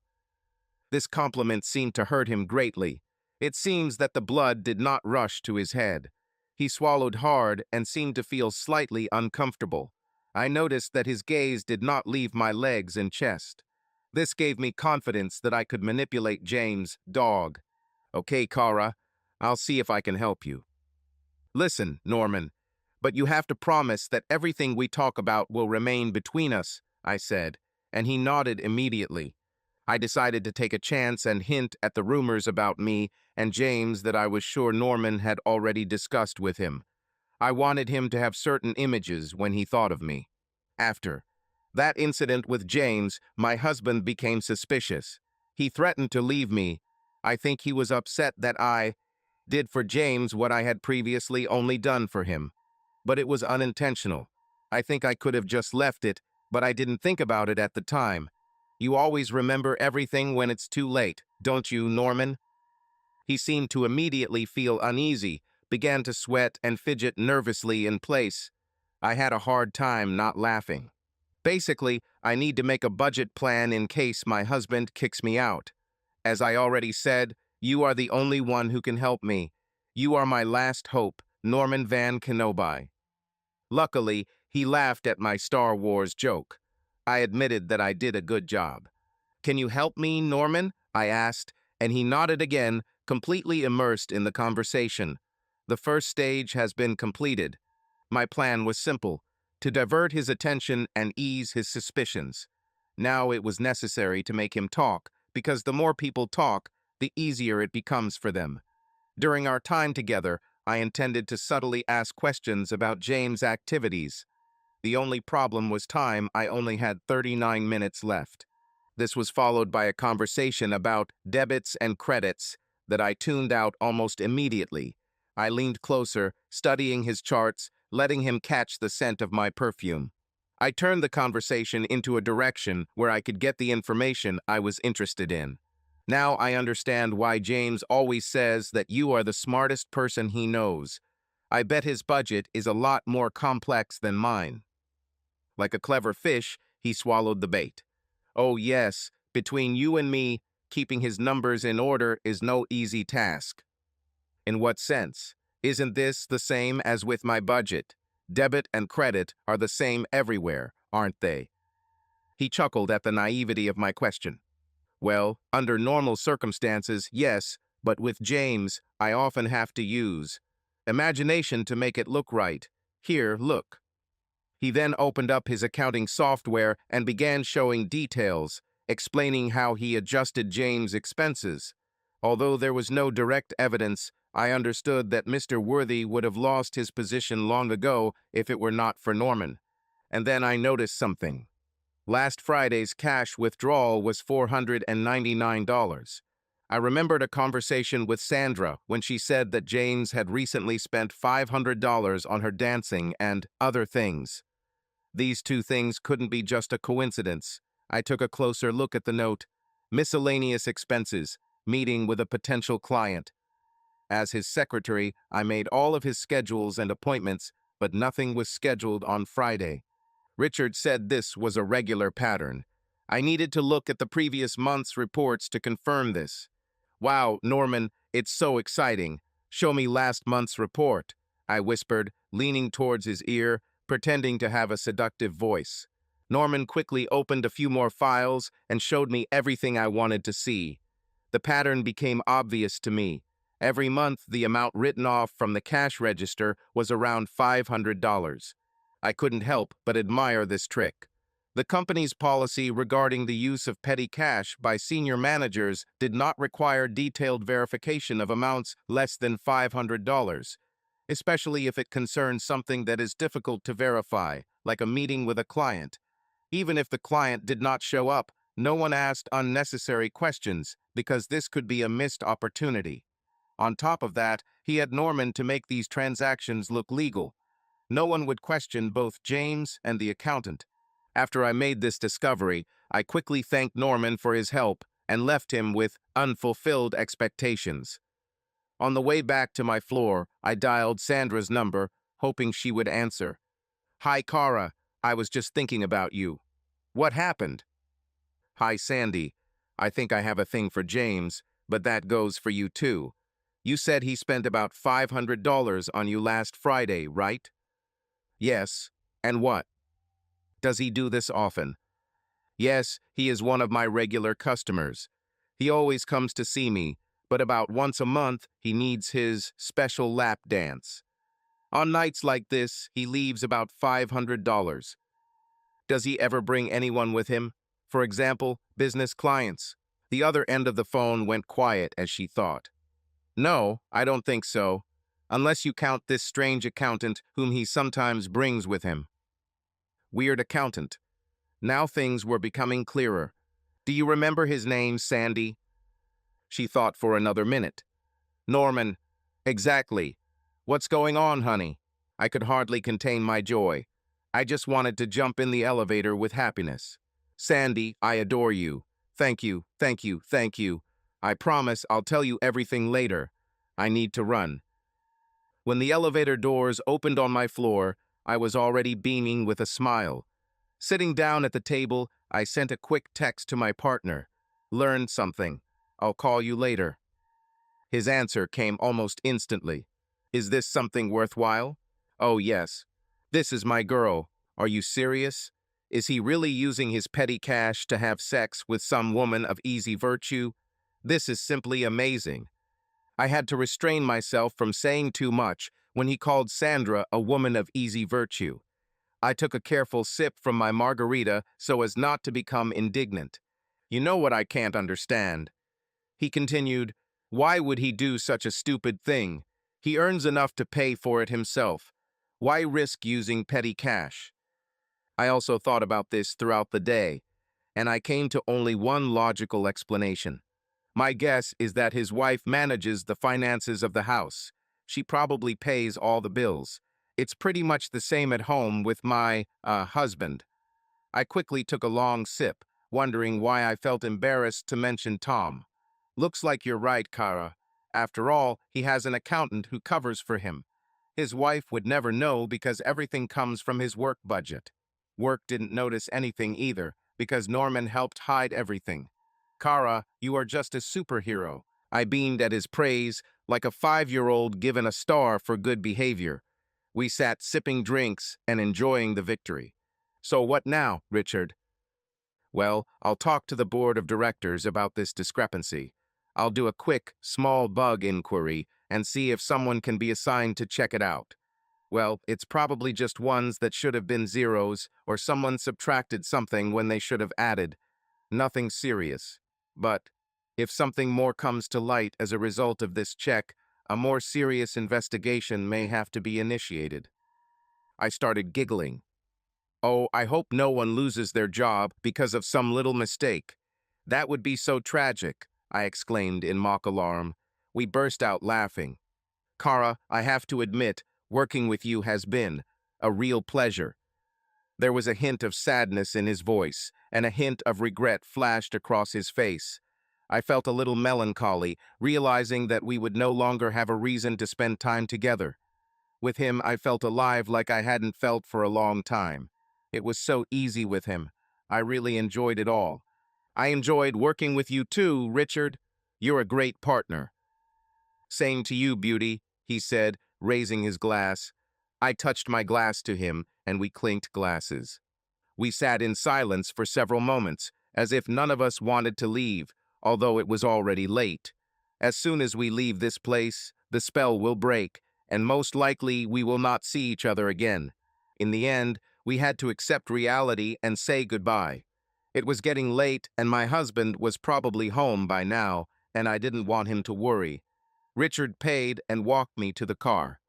This compliment seemed to hurt him greatly. It seems that the blood did not rush to his head. He swallowed hard and seemed to feel slightly uncomfortable. I noticed that his gaze did not leave my legs and chest. This gave me confidence that I could manipulate James' dog. Okay, Kara, I'll see if I can help you. Listen, Norman, but you have to promise that everything we talk about will remain between us, I said, and he nodded immediately. I decided to take a chance and hint at the rumors about me and James that I was sure Norman had already discussed with him. I wanted him to have certain images when he thought of me. After that incident with James, my husband became suspicious. He threatened to leave me. I think he was upset that I did for James what I had previously only done for him. But it was unintentional. I think I could have just left it, but I didn't think about it at the time. You always remember everything when it's too late, don't you, Norman? He seemed to immediately feel uneasy, began to sweat and fidget nervously in place. I had a hard time not laughing. Basically, I need to make a budget plan in case my husband kicks me out. As I already said, you are the only one who can help me. You are my last hope, Norman Van Kenobi. Luckily, he laughed at my Star Wars joke. I admitted that I did a good job. Can you help me, Norman? I asked, and he nodded again, completely immersed in the conversation. The first stage has been completed. My plan was simple, to divert his attention and ease his suspicions. Now it was necessary to make him talk, because the more people talk, the easier it becomes for them. During our time together, I intended to subtly ask questions about James' activities. The only problem was time. I only had 39 minutes left. This was followed by a conversation about debits and credits that I tuned out almost immediately. I leaned closer, studying his charts, letting him catch the scent of my perfume. I turned the conversation into a direction where I could get the information I was interested in. Now I understand why James always says that you are the smartest person he knows. I bet his budget is a lot more complex than mine. Like a clever fish, he swallowed the bait. Oh yes, between you and me, keeping his numbers in order is no easy task. In what sense? Isn't this the same as with my budget? Debit and credit are the same everywhere, aren't they? He chuckled at the naivety of my question. Well, under normal circumstances, yes, but with James, I often have to use imagination to make it look right. Here, look. He then opened up his accounting software and began showing details, explaining how he adjusted James' expenses. Although there was no direct evidence, I understood that Mr. Worthy would have lost his position long ago if it were not for Norman. And then I noticed something. Last Friday's cash withdrawal was $499. I remembered a conversation with Sandra when she said that James had recently spent $500 on her dancing and other things. These two things couldn't be just a coincidence. I took a closer look at the note. Miscellaneous expenses, meeting with a potential client. As his secretary, I made all of his schedules and appointments, but nothing was scheduled on Friday. Richard said this was a regular pattern. I needed to look at the previous month's reports to confirm this. Wow, Norman, it's so exciting. Show me last month's report, I whispered, leaning towards his ear, pretending to have a seductive voice. Norman quickly opened a few more files and showed me everything I wanted to see. The pattern became obvious to me. Every month, the amount written off from the cash register was around $500. I couldn't help but admire this trick. The company's policy regarding the use of petty cash by senior managers did not require detailed verification of amounts less than $500, especially if it concerns something that is difficult to verify, like a meeting with a client. Even if the client did not show up, no one asked unnecessary questions because this could be a missed opportunity. On top of that, he had Norman to make these transactions look legal. No one would question both James and the accountant. After I made this discovery, I quickly thanked Norman for his help and left him with unfulfilled expectations. On the way back to my floor, I dialed Sandra's number, hoping she would answer. Hi, Cara. I was just thinking about you. What happened? Hi, Sandy. I think I have a thing for James, but that goes for you too. You said he spent about $500 on you last Friday, right? Yes. And what? Does he do this often? Yes, he is one of my regular customers. He always comes to see me, but about once a month, he needs his special lap dance. On nights like this, he leaves about $500. Does he ever bring anyone with him? For example, business clients? The other end of the phone went quiet as she thought. No, I don't think so, unless you count this strange accountant whom he sometimes brings with him. Weird accountant. Now things were becoming clearer. Do you remember his name, Sandy? She thought for another minute. Norman. Exactly. What's going on, honey? I could hardly contain my joy. I just wanted to jump in the elevator with happiness. Sandy, I adore you. Thank you, thank you, thank you. I promise I'll tell you everything later. I need to run. When the elevator doors opened on my floor, I was already beaming with a smile. Sitting down at the table, I sent a quick text to my partner. Learned something. I'll call you later. His answer came almost instantly. Is this something worthwhile? Oh, yes. This is my girl. Are you serious? Is he really using his petty cash to have sex with some woman of easy virtue? This is simply amazing. I had to restrain myself from saying too much when he called Sandra a woman of easy virtue. I took a careful sip from my margarita so as not to become indignant. You know what I can't understand? He continued, why would he do such a stupid thing? He earns enough to pay for it himself. Why risk using petty cash? I also thought about this throughout the day, and I came to only one logical explanation. My guess is that his wife manages the finances of the house. She probably pays all the bills. It's pretty much the same at home with my, husband. I quickly took a long sip, wondering why I felt embarrassed to mention Tom. Looks like you're right, Kara. After all, he has an accountant who covers for him. His wife would never know because everything comes from his work budget. Work didn't notice anything either because Norman helped hide everything. Kara, you are just a superhero. I beamed at his praise like a 5-year-old given a star for good behavior. We sat sipping drinks and enjoying the victory. So what now, Richard? Well, I'll talk to the board of directors about this discrepancy. I'll do a quick, small bug inquiry and see if someone can be assigned to check it out. Well, it's probably just ones that should have been zeros or someone subtracted something when they should have added. Nothing serious. But if something more comes to light as a result of this check, a more serious investigation may have to be initiated. I started giggling. Oh, I hope no one loses their job because of some little mistake. That would be so tragic, I exclaimed in mock alarm. We burst out laughing. Kara, I have to admit, working with you has been a real pleasure. There was a hint of sadness in his voice, and a hint of regret flashed across his face. I felt a little melancholy, realizing that we would no longer have a reason to spend time together. With him, I felt alive like I hadn't felt for a long time. It was so easy with him. I really enjoyed it all. I enjoyed working with you too, Richard. You're a great partner. Same to you, Beauty, he said, raising his glass. I touched my glass to him, and we clinked glasses. We sat in silence for several moments, as if none of us wanted to leave, although it was already late. As soon as we leave this place, the spell will break, and most likely we will not see each other again. In the end, we had to accept reality and say goodbye. It was getting late, and my husband was probably home by now, and I didn't want him to worry. Richard paid and walked me to the car.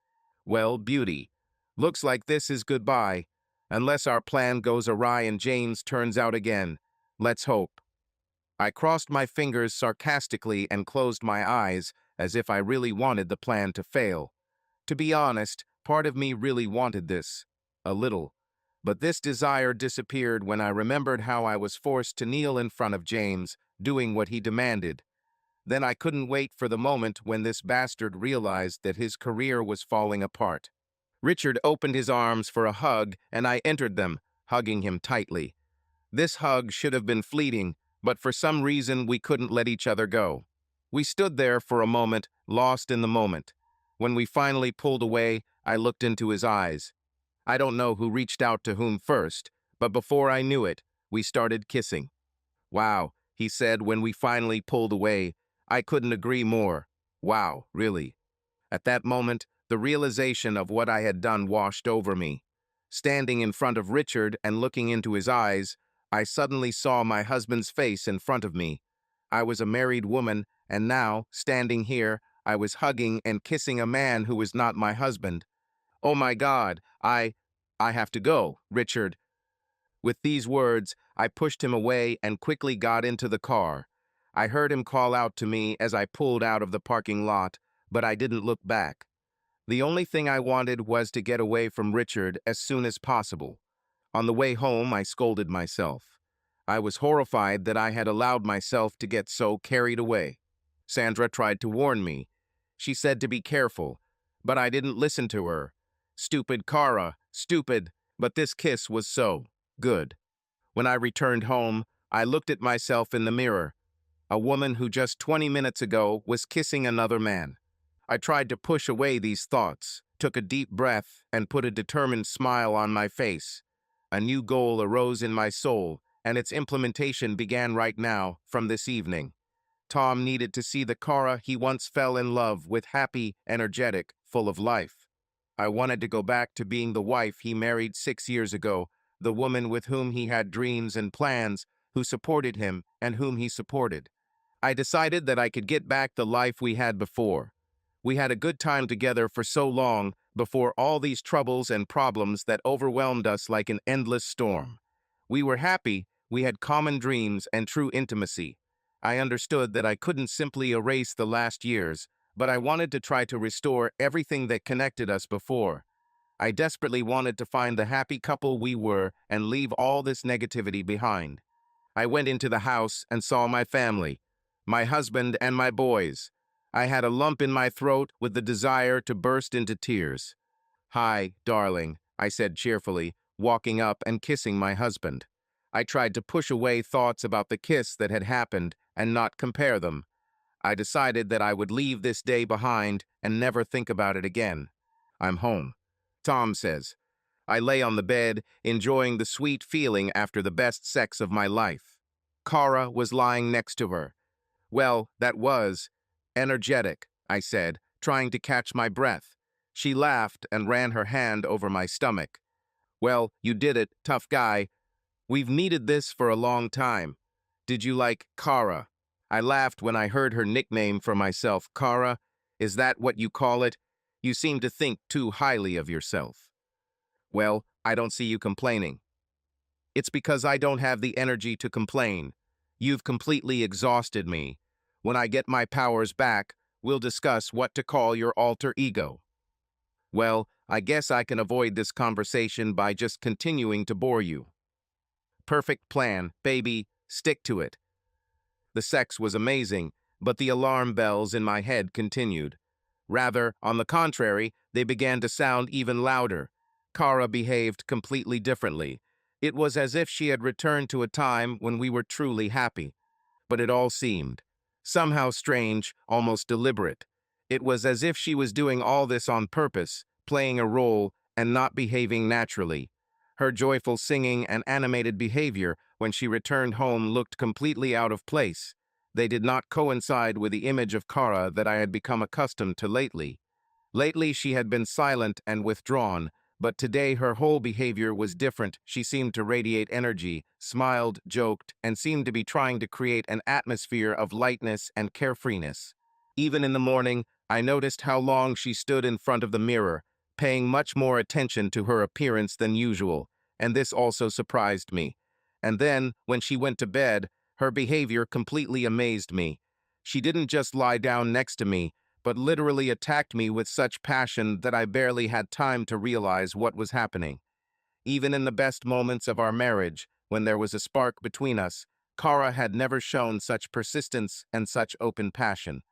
Well, Beauty, looks like this is goodbye, unless our plan goes awry and James turns out again. Let's hope. I crossed my fingers sarcastically and closed my eyes as if I really wanted the plan to fail. To be honest, part of me really wanted this. A little. But this desire disappeared when I remembered how I was forced to kneel in front of James, doing what he demanded. Then I couldn't wait for the moment when this bastard realized that his career was falling apart. Richard opened his arms for a hug, and I entered them, hugging him tightly. This hug should have been fleeting, but for some reason we couldn't let each other go. We stood there for a moment, lost in the moment. When we finally pulled away, I looked into his eyes. I don't know who reached out to whom first, but before I knew it, we started kissing. Wow, he said when we finally pulled away. I couldn't agree more. Wow, really. At that moment, the realization of what I had done washed over me. Standing in front of Richard and looking into his eyes, I suddenly saw my husband's face in front of me. I was a married woman, and now, standing here, I was hugging and kissing a man who was not my husband. Oh my God, I have to go, Richard. With these words, I pushed him away and quickly got into the car. I heard him call out to me as I pulled out of the parking lot, but I didn't look back. The only thing I wanted was to get away from Richard as soon as possible. On the way home, I scolded myself. I was horrified that I had allowed myself to get so carried away. Sandra tried to warn me. She said to be careful, but I didn't listen to her. Stupid Kara, stupid, but this kiss was so good. When I returned home, I looked at myself in the mirror. A woman who just 20 minutes ago was kissing another man. I tried to push away these thoughts, took a deep breath, and put a determined smile on my face. A new goal arose in my soul, and its implementation began right now, from this evening. Tom needed to see the Kara he once fell in love with, happy, energetic, full of life. I wanted to go back to being the wife he married 6 years ago, the woman with whom he had dreams and plans, who supported him and whom he supported. I decided that I could get back the life we had before. We had a good time together for so long before all these troubles and problems that overwhelmed us like an endless storm. We were happy, we had common dreams and true intimacy. I understood that I couldn't simply erase the last years, but I wanted to try to restore everything that connected us before. I desperately wanted to find the happy couple we were and leave all this negativity behind. I went into the house and saw my family, my husband and my boys. I had a lump in my throat with the desire to burst into tears. "Hi, darling," I said cheerfully, walking up and kissing my husband. I tried to push away thoughts about the kiss that had happened and not compare them. I decided that I would leave this day behind and never think about it again. "I'm home," Tom says. I lay on the bed, enjoying the sweet feeling after the best sex of my life. Kara was lying next to her. "Well, that was energetic," I said, trying to catch my breath. She laughed and ran her hand over my stomach. "Well, you did it, tough guy. We've needed this for a long time. Did you like Kara?" I laughed when I heard her nickname for myself. "Kara? Is that what you call it? You seem to think too highly of yourself." "Well, I don't see you complaining." "It's because I don't have the energy to complain. You've completely exhausted me. When I get my powers back, we'll discuss what to call your alter ego." "Well, I guess I can avoid this conversation by just continuing to bore you." "Perfect plan, baby. Stick to it." The sex was amazing, but the alarm bells in my head continued. Rather, on the contrary, they began to sound even louder. Kara behaved completely differently. It was as if she had returned to a time when we were truly happy. But it all seemed somehow strange, almost deliberate. It was as if she was doing all this on purpose, playing a role and not behaving naturally. Her joyful singing and animated behavior when she returned home looked completely out of place. They did not coincide with the image of Kara that I had become accustomed to lately. Lately she had been silent and withdrawn, but today her whole behavior was different. She seemed to radiate energy, smiled, joked, and seemed to be trying to create an atmosphere of lightness and carefreeness. Even in the morning, I noticed how long she stood in front of the mirror, paying much more attention to her appearance than usual, and this also surprised me. And then, when she went to bed, her behavior completely amazed me. She didn't just lie down next to me, but literally attacked me with such passion that I barely had time to realize what was happening. Even in the best moments of our marriage, when there was a spark between us, Kara had never shown such persistence and such open passion.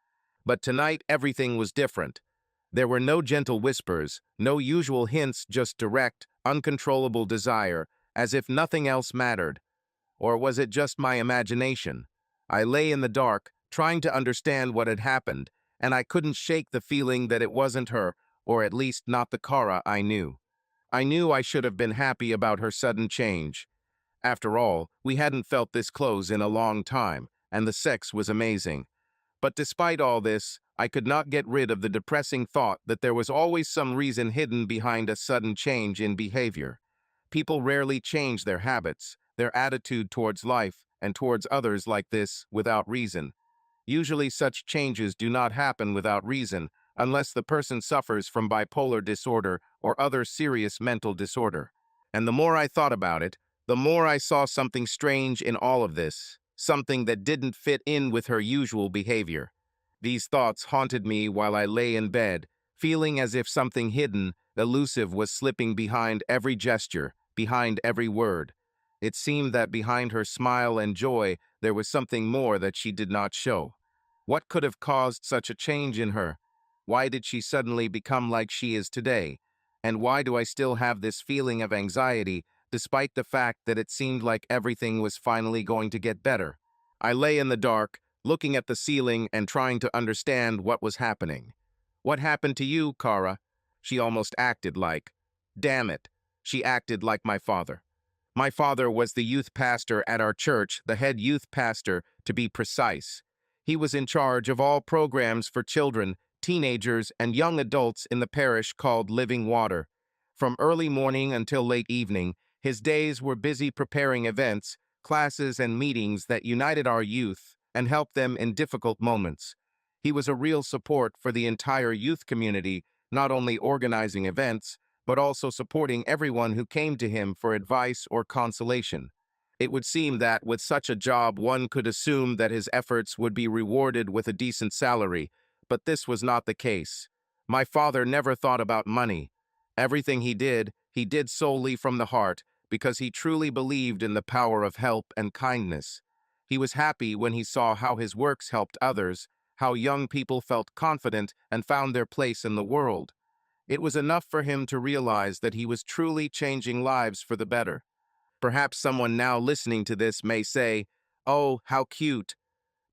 But tonight everything was different. There were no gentle whispers, no usual hints, just direct, uncontrollable desire, as if nothing else mattered. Or was it just my imagination? I lay in the dark, trying to understand what had happened, and I couldn't shake the feeling that it wasn't her, or at least not the Kara I knew. I knew I should have been happy about her sudden change. After all, we hadn't felt this close in a long time, and the sex was amazing. But despite all this, I could not get rid of the depressing thought that there was always some reason hidden behind a sudden change in behavior. People rarely change their habits, their attitude towards life, and towards others like this without reason. Usually such changes do not happen without reason, unless the person suffers from bipolar disorder or other serious mental disorder. And the more I thought about it, the more I saw something strange in all of this, something that didn't fit in with her usual behavior. These thoughts haunted me while I lay in bed, feeling as if something hidden, elusive was slipping behind every gesture, behind every word. It seemed that behind her smile and joy, there was something more that she did not show. What could have caused such a change in her? Why did she suddenly become like she is today? And why do I still have this feeling of anxiety, despite the fact that it seemed like everything was finally going to get better? I lay in the dark, looking at the ceiling and trying to understand what was happening. "What happened to you, Kara?" She almost acted like, damn it, she acted like my father. My father was the youth pastor at our church, the head youth pastor, to be precise. He was in charge of all programs for children, teenagers, and young adults in the parish called Living Water. From early morning until late evening, his days were busy preparing events, classes, and meetings that united our youth and helped them in difficult moments. He was a real support for the entire youth community, not only organizing events, but also supporting everyone who came to him for advice or consolation. It would seem that with such a job, one could assume that his efforts would be rewarded with a decent salary, but this was not the case. My father never thought about money. Everything he did solely from the heart, because he truly believed in the power of help and kindness. He was happy when he saw how his works helped others, how young people felt confident and found their place in the world. It was enough for him to realize that he was truly changing lives for the better. Perhaps someone now listening to this may say, "Oh, how cute."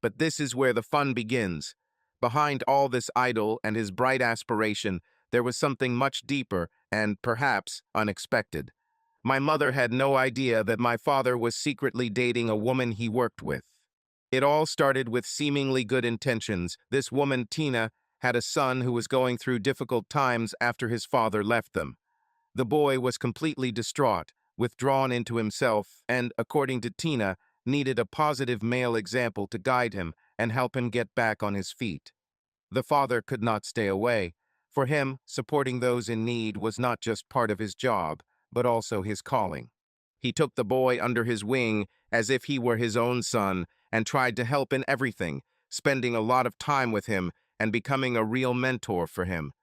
But this is where the fun begins. Behind all this idol and his bright aspiration, there was something much deeper and, perhaps, unexpected. My mother had no idea that my father was secretly dating a woman he worked with. It all started with seemingly good intentions. This woman, Tina, had a son who was going through difficult times after his father left them. The boy was completely distraught, withdrawn into himself, and, according to Tina, needed a positive male example to guide him and help him get back on his feet. The father could not stay away. For him, supporting those in need was not just part of his job, but also his calling. He took the boy under his wing as if he were his own son and tried to help in everything, spending a lot of time with him and becoming a real mentor for him.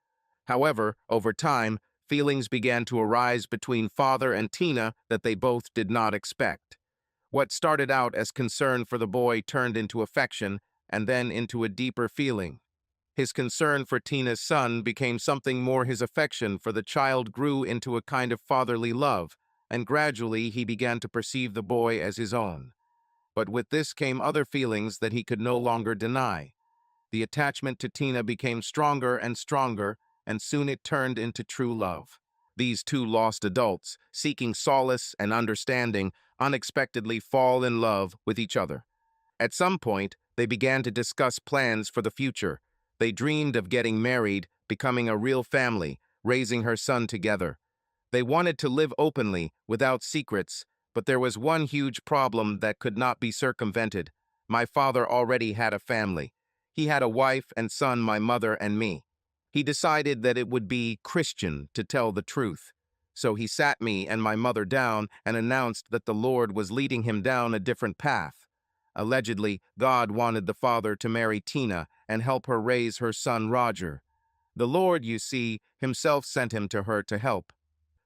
However, over time, feelings began to arise between father and Tina that they both did not expect. What started out as concern for the boy turned into affection and then into a deeper feeling. His concern for Tina's son became something more. His affection for the child grew into a kind of fatherly love, and gradually he began to perceive the boy as his own. But with this came other feelings that he could no longer deny. The attachment to Tina became stronger and stronger, and soon it turned into true love. These two lost adults, seeking solace and understanding, unexpectedly fall in love with each other. At some point, they began to discuss plans for the future. They dreamed of getting married, becoming a real family, raising her son together. They wanted to live openly, without secrets, but there was one huge problem that could not be circumvented. My father already had a family. He had a wife and son, my mother and me. He decided that it would be Christian to tell the truth. So he sat me and my mother down and announced that the Lord was leading him down a different path. Allegedly, God wanted the father to marry Tina and help her raise her son Roger. The Lord, you see, himself sent him to her to help.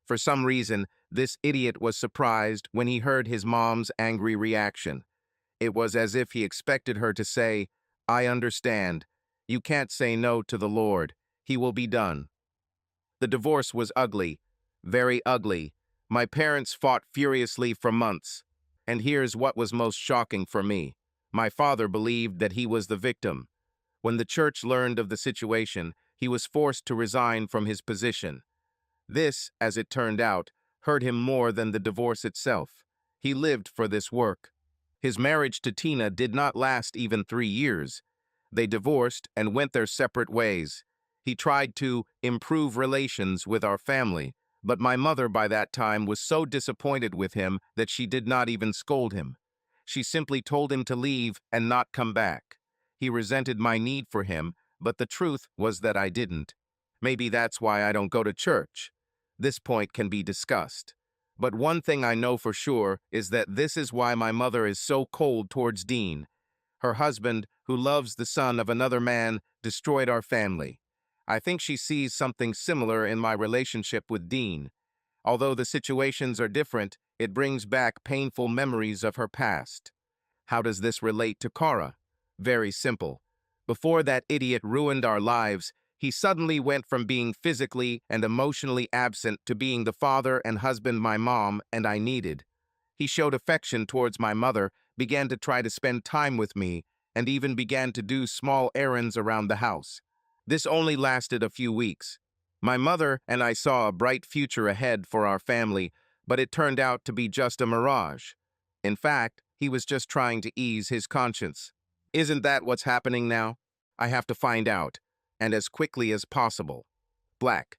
For some reason, this idiot was surprised when he heard his mom's angry reaction. It was as if he expected her to say, "I understand. You can't say no to the Lord. He will be done." The divorce was ugly, very ugly. My parents fought furiously for months. And here's what was most shocking for me. My father believed that he was the victim. When the church learned of the situation, he was forced to resign from his position. This, as it turned out, hurt him more than the divorce itself. He lived for this work. His marriage to Tina did not last even 3 years. They divorced and went their separate ways. He tried to improve relations with our family, but my mother by that time was so disappointed with him that she did not even scold him. She simply told him to leave and not come back. He resented my need for him, but the truth was that I didn't. Maybe that's why I don't go to church. This point can be discussed. But one thing I know for sure is that this is why my mother is so cold towards Dean. Her husband, who loves the son of another man, destroyed our family. I think she sees something similar in my relationship with Dean. Although the situations are different, it brings back painful memories of her past. How does this relate to Kara? Very simple. Before that idiot ruined our lives, he suddenly went from being physically and emotionally absent to being the father and husband my mom and I needed. He showed affection towards my mother, began to try to spend time with me, and even began to do small errands around the house. This only lasted a few weeks. My mother and I saw a bright future ahead for our family, but it turned out to be just a mirage. In fact, he was just trying to ease his conscience. Isn't that what's happening now? I have to find out, and as quickly as possible. Black.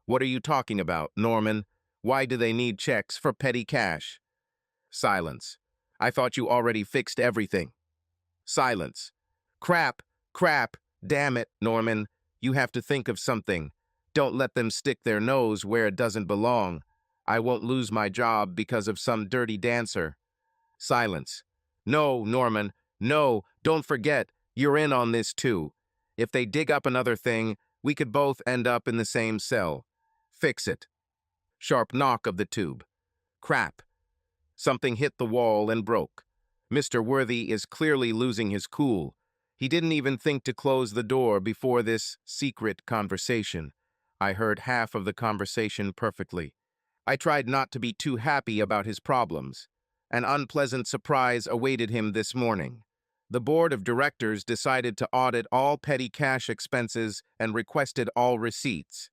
What are you talking about, Norman? Why do they need checks for petty cash? Silence. I thought you already fixed everything. Silence. Crap, crap, damn it, Norman. You have to think of something. Don't let them stick their nose where it doesn't belong. I won't lose my job because of some dirty dancer. Silence. No, Norman, no, don't forget, you're in on this too. If they dig up another thing, we could both end up in the same cell. Fix it. Sharp knock of the tube. Crap. Something hit the wall and broke. Mr. Worthy is clearly losing his cool. He didn't even think to close the door before this secret conversation. I heard half of the conversation perfectly. I tried not to be too happy about his problems. An unpleasant surprise awaited him this morning. The board of directors decided to audit all petty cash expenses and requested all receipts.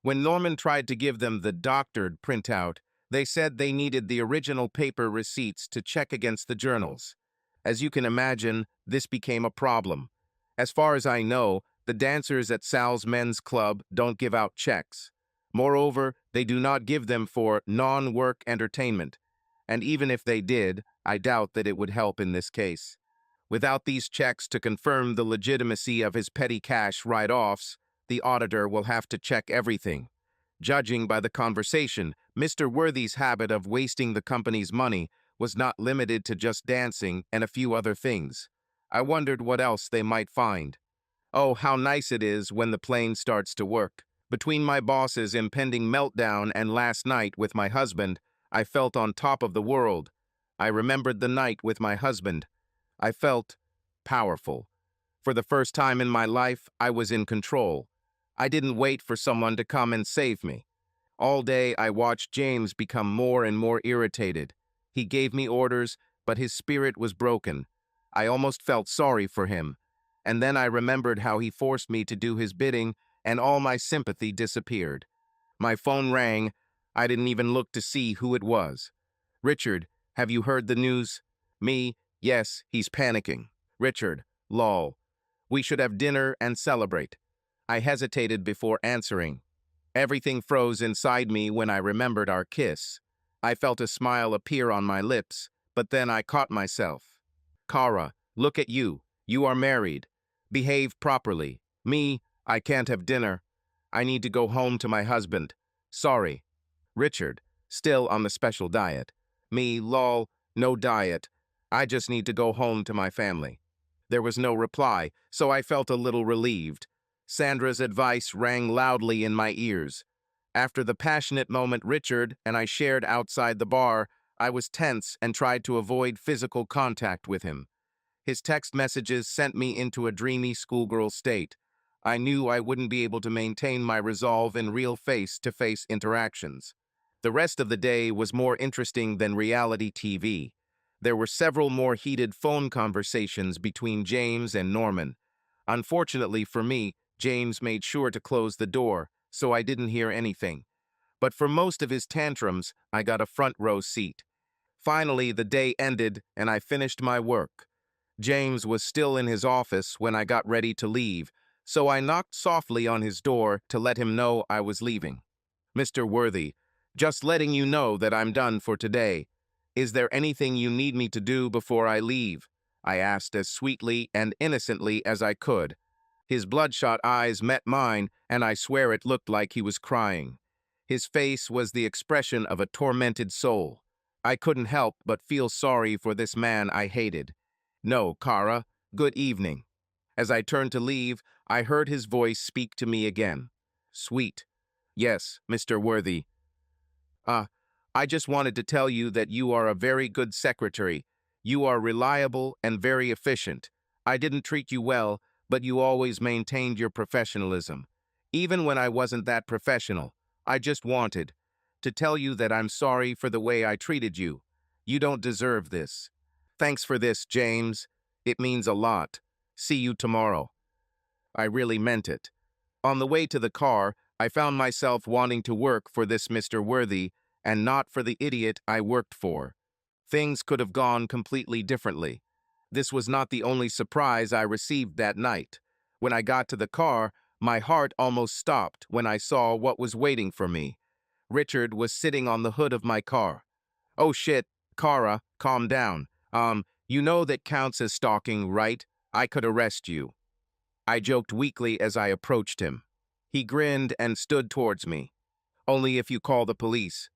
When Norman tried to give them the doctored printout, they said they needed the original paper receipts to check against the journals. As you can imagine, this became a problem. As far as I know, the dancers at Sal's Men's Club don't give out checks. Moreover, they do not give them for non-work entertainment. And even if they did, I doubt that it would help in this case. Without these checks to confirm the legitimacy of his petty cash write-offs, the auditor will have to check everything. Judging by the conversation, Mr. Worthy's habit of wasting the company's money was not limited to just dancing and a few other things. I wondered what else they might find. Oh, how nice it is when the plane starts to work. Between my boss's impending meltdown and last night with my husband, I felt on top of the world. I remembered the night with my husband. I felt powerful. For the first time in my life, I was in control. I didn't wait for someone to come and save me. All day, I watched James become more and more irritated. He gave me orders, but his spirit was broken. I almost felt sorry for him. And then I remembered how he forced me to do his bidding, and all my sympathy disappeared. My phone rang. I didn't even look to see who it was. Richard, have you heard the news? Me, yes, he's panicking. Richard, lol. We should have dinner and celebrate. I hesitated before answering. Everything froze inside me when I remembered our kiss. I felt a smile appear on my lips, but then I caught myself. Kara, look at you. You are married. Behave properly. Me, I can't have dinner. I need to go home to my husband. Sorry. Richard, still on the special diet. Me, lol, no diet. I just need to go home to my family. There was no reply, so I felt a little relieved. Sandra's advice rang loudly in my ears. After the passionate moment Richard and I shared outside the bar, I was tense and tried to avoid physical contact with him. His text messages sent me into a dreamy schoolgirl state. I knew I wouldn't be able to maintain my resolve in real face-to-face interactions. The rest of the day was more interesting than reality TV. There were several more heated phone conversations between James and Norman. Unfortunately for me, James made sure to close the door, so I didn't hear anything. But for most of his tantrums, I got a front row seat. Finally, the day ended and I finished my work. James was still in his office when I got ready to leave, so I knocked softly on his door to let him know I was leaving. Mr. Worthy, just letting you know that I'm done for today. Is there anything you need me to do before I leave? I asked as sweetly and innocently as I could. His bloodshot eyes met mine, and I swear it looked like he was crying. His face was the expression of a tormented soul. I couldn't help but feel sorry for this man I hated. No, Kara, good evening. As I turned to leave, I heard his voice speak to me again. Sweet. Yes, Mr. Worthy. I just wanted to tell you that you are a very good secretary. You are reliable and very efficient. I didn't treat you well, but you always maintained your professionalism. Even when I wasn't that professional, I just wanted to tell you that I'm sorry for the way I treated you. You don't deserve this. Thanks for this, James. It means a lot. See you tomorrow. I really meant it. On the way to the car, I found myself wanting to work for this Mr. Worthy and not for the idiot I worked for. Things could have gone completely differently. This was not the only surprise I received that night. When I got to the car, my heart almost stopped when I saw what was waiting for me. Richard was sitting on the hood of my car. "Oh shit, Kara, calm down. You know that counts as stalking, right? I could arrest you." I joked weakly as I approached him. He grinned and stood towards me. "Only if you call the police."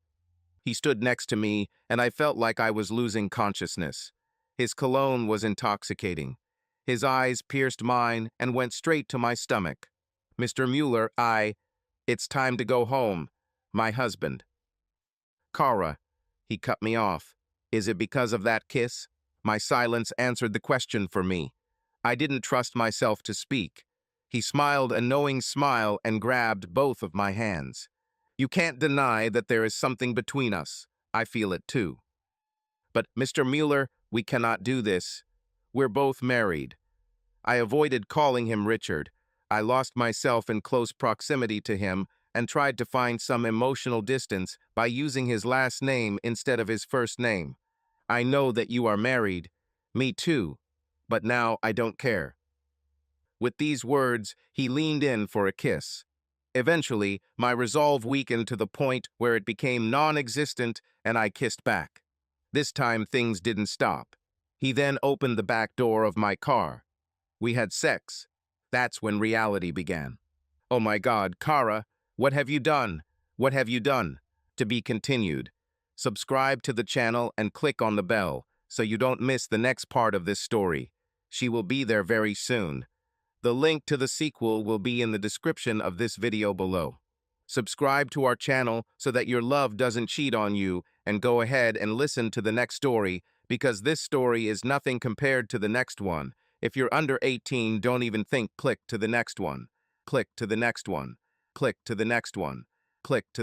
He stood next to me, and I felt like I was losing consciousness. His cologne was intoxicating. His eyes pierced mine and went straight to my stomach. "Mr. Mueller, it's time to go home. My husband." "Kara," he cut me off. "Is it because of that kiss?" My silence answered the question for me. I didn't trust myself to speak. He smiled a knowing smile and grabbed both of my hands. "You can't deny that there is something between us. I feel it too. But, Mr. Mueller, we cannot do this. We're both married." I avoided calling him Richard. I lost myself in close proximity to him and tried to find some emotional distance by using his last name instead of his first name. "I know that you are married. Me too. But now I don't care." With these words, he leaned in for a kiss. Eventually, my resolve weakened to the point where it became non-existent and I kissed back. This time, things didn't stop. He then opened the back door of my car. We had sex. That's when reality began. "Oh my God, Kara, what have you done? What have you done?" To be continued. Subscribe to the channel and click on the bell so you don't miss the next part of this story. She will be there very soon. The link to the sequel will be in the description of this video below. Subscribe to our channel so that your love doesn't cheat on you, and go ahead and listen to the next story, because this story is nothing compared to the next one. If you're under 18, don't even think. Click to the next one. Click to the next one. Click to the next one. Click to